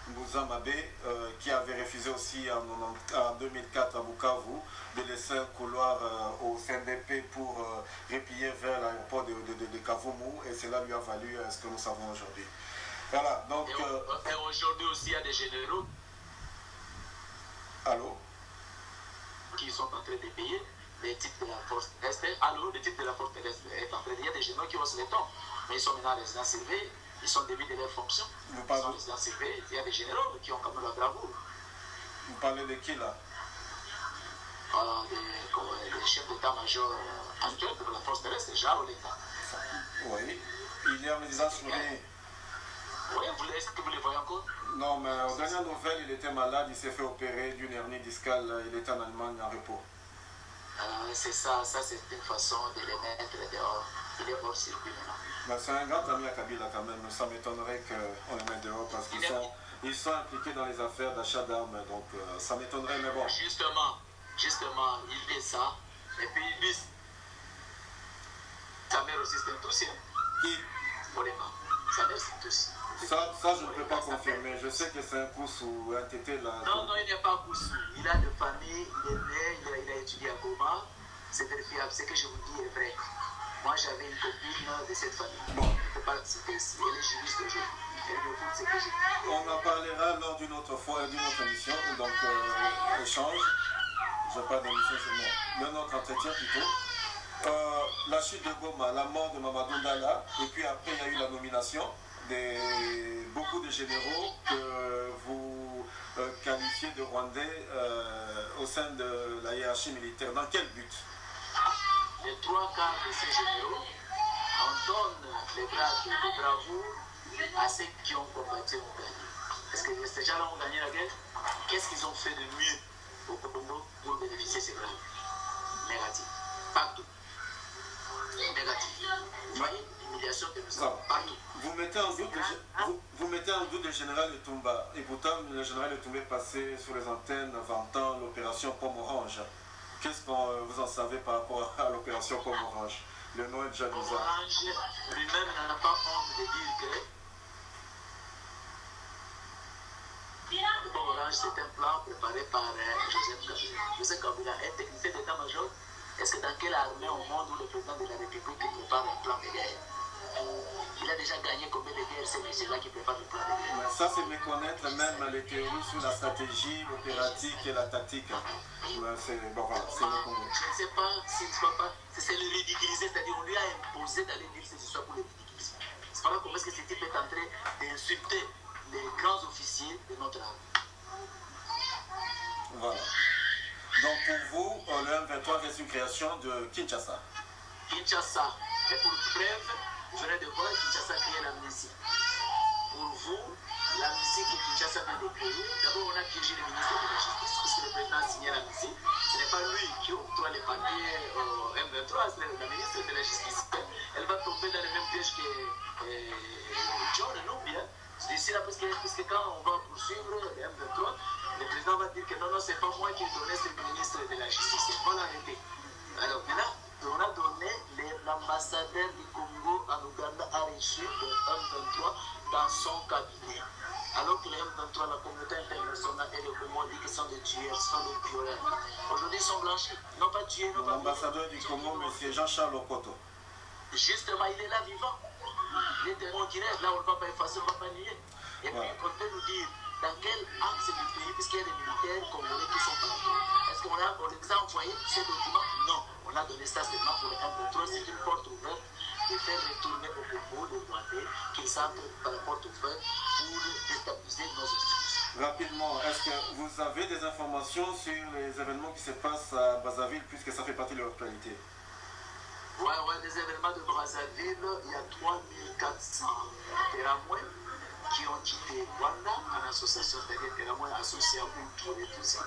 Mbouza Mabé qui avait refusé aussi en 2004 à Bukavu de laisser un couloir au CNDP pour replier vers l'aéroport de Kavumu, et cela lui a valu ce que nous savons aujourd'hui. Voilà, donc...
Et aujourd'hui aussi, il y a des généraux.
Allô?
Qui sont en train de payer les titres de la force terrestre. Allô, les titres de la force terrestre est en train de... Il y a des généraux qui ont les temps, mais ils sont maintenant résidents surveillés. Ils sont démis de leurs fonctions. Ils sont résidents surveillés. Il y a des généraux qui ont quand même la bravoure.
Vous parlez de qui là?
Les chefs d'état-major actuels de la force terrestre, Jao l'État.
Oui, il est en résidence surveillée.
Oui, est-ce que vous les voyez encore?
Non, mais aux dernières nouvelles, il était malade, il s'est fait opérer d'une hernie discale, il était en Allemagne en repos.
C'est ça, c'est une façon de les mettre dehors. Il est hors circuit maintenant.
C'est un grand ami à Kabila quand même, ça m'étonnerait qu'on les mette dehors parce qu'ils sont impliqués dans les affaires d'achat d'armes, donc ça m'étonnerait, mais bon.
Justement, il fait ça, et puis lui, sa mère aussi c'est un dossier.
Qui?
Vraiment, sa mère c'est un dossier.
Ça, je ne peux pas confirmer. Je sais que c'est un pouce ou un tété là.
Non, il n'est pas pouce. Il a de famille, il est né, il a étudié à Goma. C'est vérifiable. Ce que je vous dis est vrai. Moi, j'avais une copine de cette famille.
Bon.
Elle est juriste aujourd'hui. Elle me écoute ce que je dis.
On en parlera lors d'une autre fois, d'une autre émission. Donc, échange. Je parle d'émission seulement. Notre entretien plutôt. La chute de Goma, la mort de Mamadou Ndala, et puis après, il y a eu la nomination. Beaucoup de généraux que vous qualifiez de Rwandais au sein de la hiérarchie militaire. Dans quel but?
Les trois quarts de ces généraux, on donne les bravoure à ceux qui ont combattu ont gagné. Est-ce que ces gens-là ont gagné la guerre? Qu'est-ce qu'ils ont fait de mieux au Congo pour bénéficier de ces braves? Négatif. Partout. Négatif. Vous voyez l'humiliation que nous avons partout.
Vous mettez en doute le général Etumba, et pourtant le général Etumba est passé sur les antennes vantant l'opération Pomme Orange. Qu'est-ce que vous en savez par rapport à l'opération Pomme Orange? Le nom est déjà bizarre.
Orange lui-même n'a pas honte de dire que Pomme Orange c'est un plan préparé par Joseph Kabila. Joseph Kabila est technicien d'état-major. Est-ce que dans quelle armée au monde où le président de la République prépare un plan de guerre? Il a déjà gagné combien de guerres, ces messieurs-là qui préparent le plan de guerre?
Ça, c'est méconnaître même les théories sur la stratégie, l'opératique et la tactique. Bon, voilà, c'est le Congo.
Je ne sais pas s'il ne soit pas. C'est le ridiculiser, c'est-à-dire on lui a imposé d'aller dire ces histoires pour le ridiculiser. C'est pas là comment est-ce que ce type est en train d'insulter les grands officiers de notre armée.
Voilà. Donc pour vous, le M23 reste une création de Kinshasa.
Kinshasa. Et pour bref, je venais de voir Kinshasa créer l'amnistie. Pour vous, l'amnistie que Kinshasa vient de créer, d'abord on a piégé le ministre de la Justice, puisque le président a signé l'amnistie. Ce n'est pas lui qui octroie les papiers au M23, c'est la ministre de la Justice. Elle va tomber dans le même piège que John, non bien. D'ici là, parce que quand on va poursuivre le M23, le président va dire que non, non, c'est pas moi qui ai donné, c'est le ministre de la Justice. Il faut l'arrêter. Alors maintenant, on a donné l'ambassadeur du Congo en Ouganda a reçu le M23 dans son cabinet. Alors que le M23, la communauté internationale et le Congo dit qu'ils sont des tueurs, sont des violeurs. Aujourd'hui, ils sont blanchis. Ils n'ont pas tué.
L'ambassadeur du Congo, M. Jean-Charles Okoto.
Justement, il est là vivant. Il est on dirait, là, on ne va pas effacer, on ne va pas nier. Et puis, on peut nous dire dans quel axe du pays, puisqu'il y a des militaires congolais qui sont partout. Est-ce qu'on les a envoyés ces documents? Non. On a donné ça seulement pour le M23. C'est une porte ouverte de faire retourner au Congo les Rwandais qui s'entrent par la porte ouverte pour déstabiliser nos institutions.
Rapidement, est-ce que vous avez des informations sur les événements qui se passent à Brazzaville, puisque ça fait partie de l'actualité?
Ouais, les événements de Brazzaville, il y a 3400 témoins qui ont quitté Rwanda en association, c'est-à-dire témoins associés à Hutu et tout ça,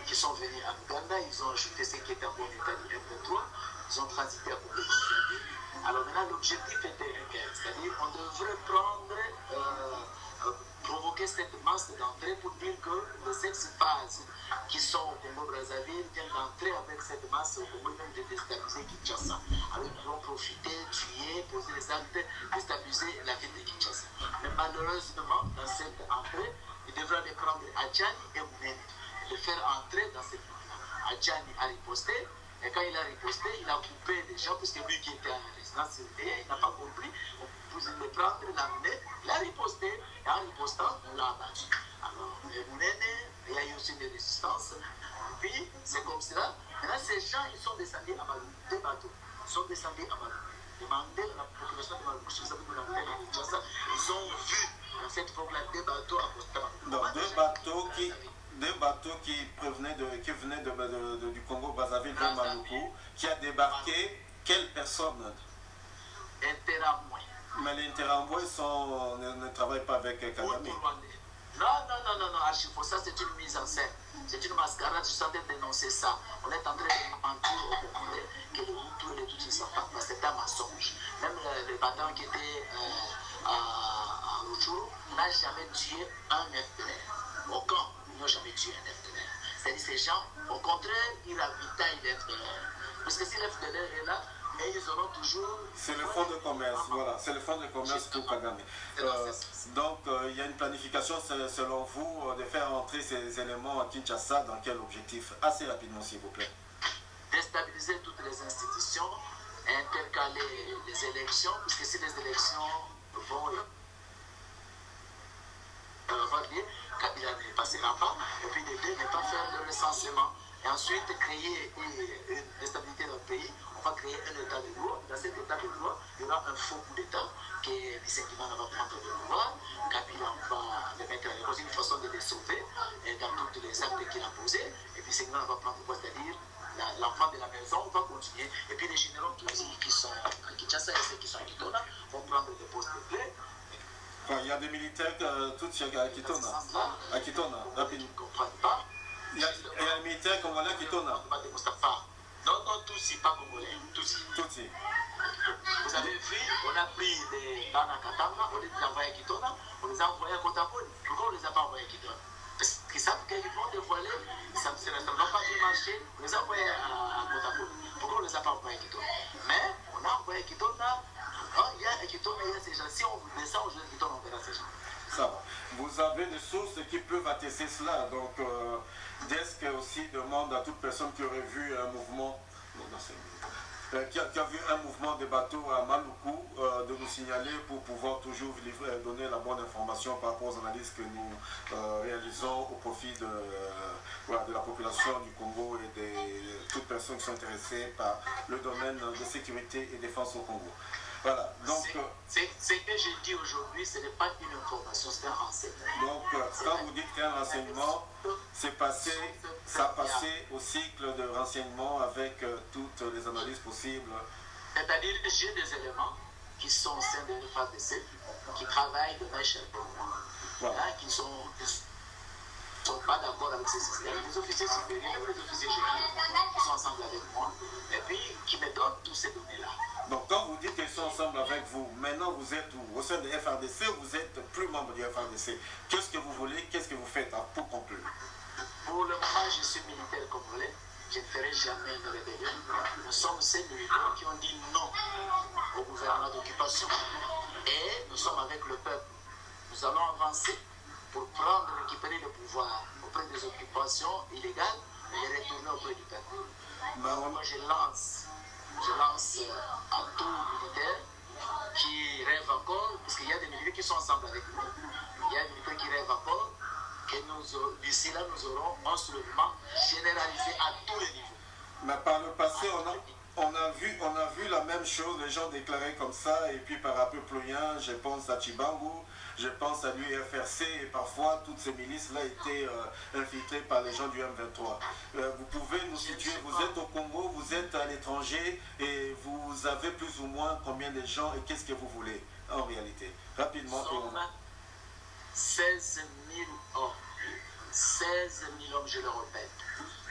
qui sont venus à Uganda. Ils ont ajouté ce qui était en bon état du M23. Ils ont transité à côté de Brazzaville. Alors maintenant, l'objectif était lequel? C'est-à-dire qu'on devrait provoquer cette masse d'entrée pour dire que les ex-phases qui sont au Congo-Brazzaville viennent d'entrer avec cette masse au Congo et même de déstabiliser Kinshasa. Alors ils vont profiter, tuer, poser les actes, déstabiliser la ville de Kinshasa. Mais malheureusement, dans cette entrée, il devra les prendre Adjani et Mounene, les faire entrer dans cette ville-là. Adjani a riposté, et quand il a riposté, il a coupé les gens, puisque lui qui était en résidence surveillée, il n'a pas compris. Vous le prendre, l'amener, il a riposté, et en ripostant, on l'a abattu. Alors, Mounene, il y a eu aussi des résistances, et puis c'est comme cela. Maintenant, ces gens, ils sont descendus à Malou, 2 bateaux, ils sont descendus à Malou. Demandez à la population de Malou, si vous avez vu la montagne de Kinshasa, ils ont vu dans cette fois-là 2 bateaux à Costa.
Donc, 2 bateaux qui venaient du Congo-Brazzaville vers Maluku, qui a débarqué quelles personnes?
Interamoué.
Mais les Interamoué ne travaillent pas avec Kagame.
Non, Archifo, ça c'est une mise en scène. C'est une mascarade, je suis en train de dénoncer ça. On est en train de mentir au Congolais que les Hutus et les Tutsis ne sont pas, parce que c'est un mensonge. Même les battants qui étaient à Rutshuru n'a jamais tué un FDLR. Aucun, ils n'ont jamais tué un FDLR. C'est-à-dire ces gens, au contraire, ils ravitaillent l'FDLR. Parce que si l'FDLR est là, et ils auront toujours...
C'est le fonds de commerce, voilà, c'est le fonds de commerce pour Kagame. Donc, il y a une planification, selon vous, de faire entrer ces éléments à Kinshasa, dans quel objectif? Assez rapidement, s'il vous plaît.
Déstabiliser toutes les institutions, intercaler les élections, puisque si les élections vont avoir lieu, Kabila ne passera pas, et puis les deux ne pas faire le recensement. Et ensuite, créer une instabilité dans le pays. On va créer un état de droit. Dans cet état de droit, il y aura un faux coup d'état que Bissengimana va prendre le pouvoir. Kabila va le mettre à cause, une façon de les sauver dans tous les actes qu'il a posés. Et puis Bissengimana va prendre le pouvoir, c'est-à-dire l'enfant de la maison va continuer. Et puis les généraux qui sont à Kinshasa et ceux qui sont à Kitona vont prendre des postes de clé.
Il y a des militaires tous à Kitona. À Kitona, rapidement.
Ils ne comprennent pas.
Il y a un militaire congolais à Kitona.
Non, tous, pas congolais, tous. Vous avez vu, on a pris des Dana Katanga, on les a envoyés à Kitona, on les a envoyés à Kotaponi. Pourquoi on ne les a pas envoyés à Kitona? Parce qu'ils savent qu'ils vont dévoiler, ça ne va pas bien marcher, on les a envoyés à Kotaponi. Pourquoi on ne les a pas envoyés à Kitona? Mais on a envoyé à Kitona, il y a à Kitona, il y a ces gens. Si on descend aujourd'hui à Kitona, on verra ces gens.
Ça va. Vous avez des sources qui peuvent attester cela. Donc, Desk aussi demande à toute personne qui aurait vu un mouvement, qui a vu un mouvement de bateaux à Maluku, de nous signaler pour pouvoir toujours donner la bonne information par rapport aux analyses que nous réalisons au profit de la population du Congo et de toutes personnes qui sont intéressées par le domaine de sécurité et défense au Congo. Voilà, donc...
Ce que j'ai dit aujourd'hui, ce n'est pas une information, c'est un renseignement.
Donc, quand vous dites qu'un renseignement, ça passait au cycle de renseignement avec toutes les analyses possibles.
C'est-à-dire que j'ai des éléments qui sont au sein de l'FADC, qui travaillent de main chère pour moi, voilà. Qui ne sont pas d'accord avec ces systèmes. Les officiers supérieurs, les officiers généraux,
FARDC, vous êtes plus membre du FARDC. Qu'est-ce que vous voulez, qu'est-ce que vous faites pour conclure?
Pour le moment, je suis militaire congolais. Je ne ferai jamais une rébellion. Nous sommes ces militaires qui ont dit non au gouvernement d'occupation. Et nous sommes avec le peuple. Nous allons avancer pour prendre, récupérer le pouvoir auprès des occupations illégales et les retourner auprès du peuple. Moi, je lance à tout militaire qui rêve encore, parce qu'il y a des militaires qui sont ensemble avec nous. Il y a des militaires qui rêvent encore. D'ici là, nous aurons un soulèvement généralisé à tous les niveaux.
Mais par le passé, on a vu la même chose, les gens déclaraient comme ça, et puis par Apeployen, je pense à Chibangu, je pense à l'UFRC, et parfois toutes ces milices-là étaient infiltrées par les gens du M23. Vous pouvez nous situer, vous êtes au Congo, vous êtes à l'étranger, et vous avez plus ou moins combien de gens, et qu'est-ce que vous voulez en réalité? Rapidement.
16 000 hommes. 16 000 hommes, je le répète.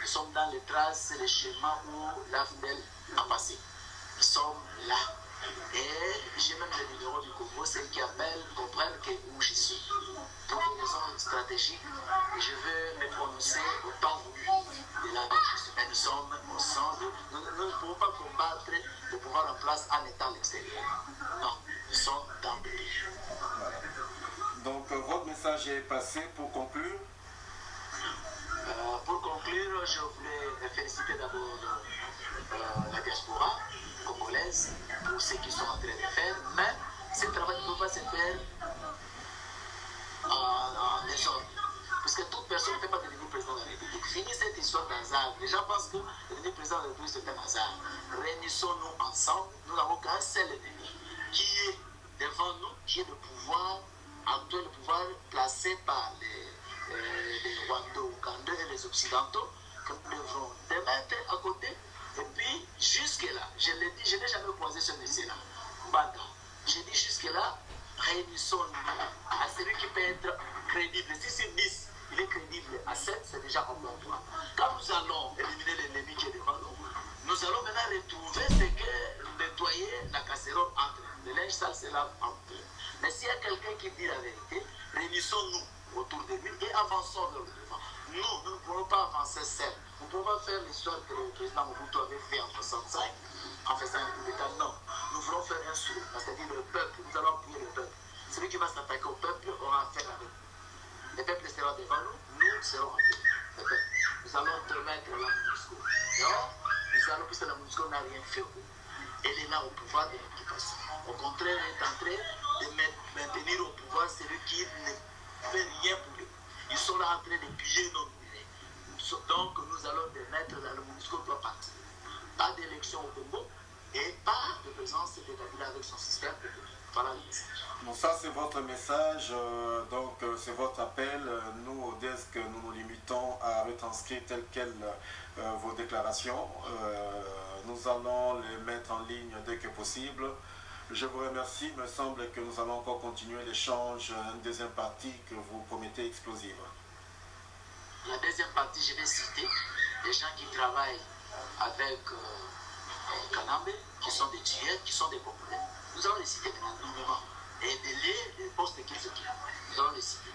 Nous sommes dans les traces, les schémas où l'AFDEL a passé. Nous sommes là. Et j'ai même le numéro du Congo, ceux qui appellent comprennent où je suis. Pour des raisons stratégiques, et je veux me prononcer au temps voulu de là où je suis. Mais nous sommes au centre. Nous ne pouvons pas combattre le pouvoir en place en étant à l'extérieur. Non, nous sommes dans le pays.
Voilà. Donc, votre message est passé pour conclure.
Pour conclure, je voulais féliciter d'abord la diaspora congolaise pour ce qu'ils sont en train de faire, mais ce travail ne peut pas se faire en désordre. Parce que toute personne ne peut pas devenir président de la République. Fini cette histoire d'hasard. Les gens pensent que devenir président de la République c'est un hasard. Réunissons-nous ensemble. Nous n'avons qu'un seul ennemi qui est devant nous, qui est le pouvoir actuel, le pouvoir placé par les Rwandais et les Occidentaux, que nous devrons mettre à côté. Et puis, jusque-là, je l'ai dit, je n'ai jamais croisé ce monsieur-là. J'ai dit jusque-là, réunissons-nous à celui qui peut être crédible. Si c'est 10, il est crédible. À 7, c'est déjà un bon point. Quand nous allons éliminer l'ennemi qui est devant nous, nous allons maintenant retrouver ce que nettoyer la casserole entre. Le linge sale, c'est là en peu. Mais s'il y a quelqu'un qui dit la vérité, réunissons-nous autour de lui et avançons vers le devant. Nous ne pouvons pas avancer seuls. Nous ne pouvons pas faire l'histoire que le président Mobutu avait fait en 1965 en faisant un coup d'État. Non, nous voulons faire un soulèvement, c'est-à-dire le peuple. Nous allons appuyer le peuple. Celui qui va s'attaquer au peuple aura affaire avec nous. Le peuple sera devant nous, nous serons avec le peuple. Nous allons remettre la MONUSCO. Nous allons, puisque la MONUSCO n'a rien fait. Elle est là au pouvoir de l'occupation. Au contraire, elle est en train de maintenir au pouvoir celui qui ne fait rien pour lui. Ils sont là en train de piller nos minerais. Donc nous allons mettre là, le MONUSCO doit partir. Pas d'élection au Congo et pas de présence de Kabila avec son système. Voilà le message.
Bon, ça c'est votre message, donc c'est votre appel. Nous, au desk, nous nous limitons à retranscrire telles quelles vos déclarations. Nous allons les mettre en ligne dès que possible. Je vous remercie. Il me semble que nous allons encore continuer l'échange, une deuxième partie que vous promettez explosive.
La deuxième partie, je vais citer des gens qui travaillent avec Kanambe, qui sont des tueurs, qui sont des Congolais. Nous allons les citer maintenant, et de lier les postes qu'ils occupent. Nous allons les citer.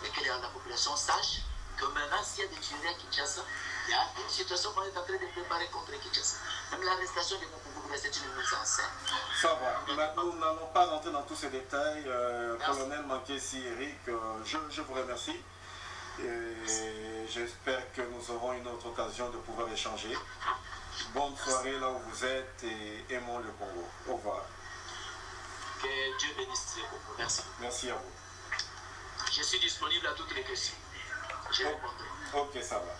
Et que la population sache que maintenant, s'il y a des tueurs à Kinshasa, il y a une situation qu'on est en train de préparer contre Kinshasa. Même l'arrestation de Moukoukoubou, c'est une mise en scène.
Ça va. Nous n'allons pas rentrer dans tous ces détails. Colonel Mankessi, Eric, je vous remercie. Et j'espère que nous aurons une autre occasion de pouvoir échanger. Bonne soirée là où vous êtes et aimons le Congo. Au revoir.
Que Dieu bénisse le Congo. Merci.
Merci à vous.
Je suis disponible à toutes les questions. Je répondrai.
Ok, ça va.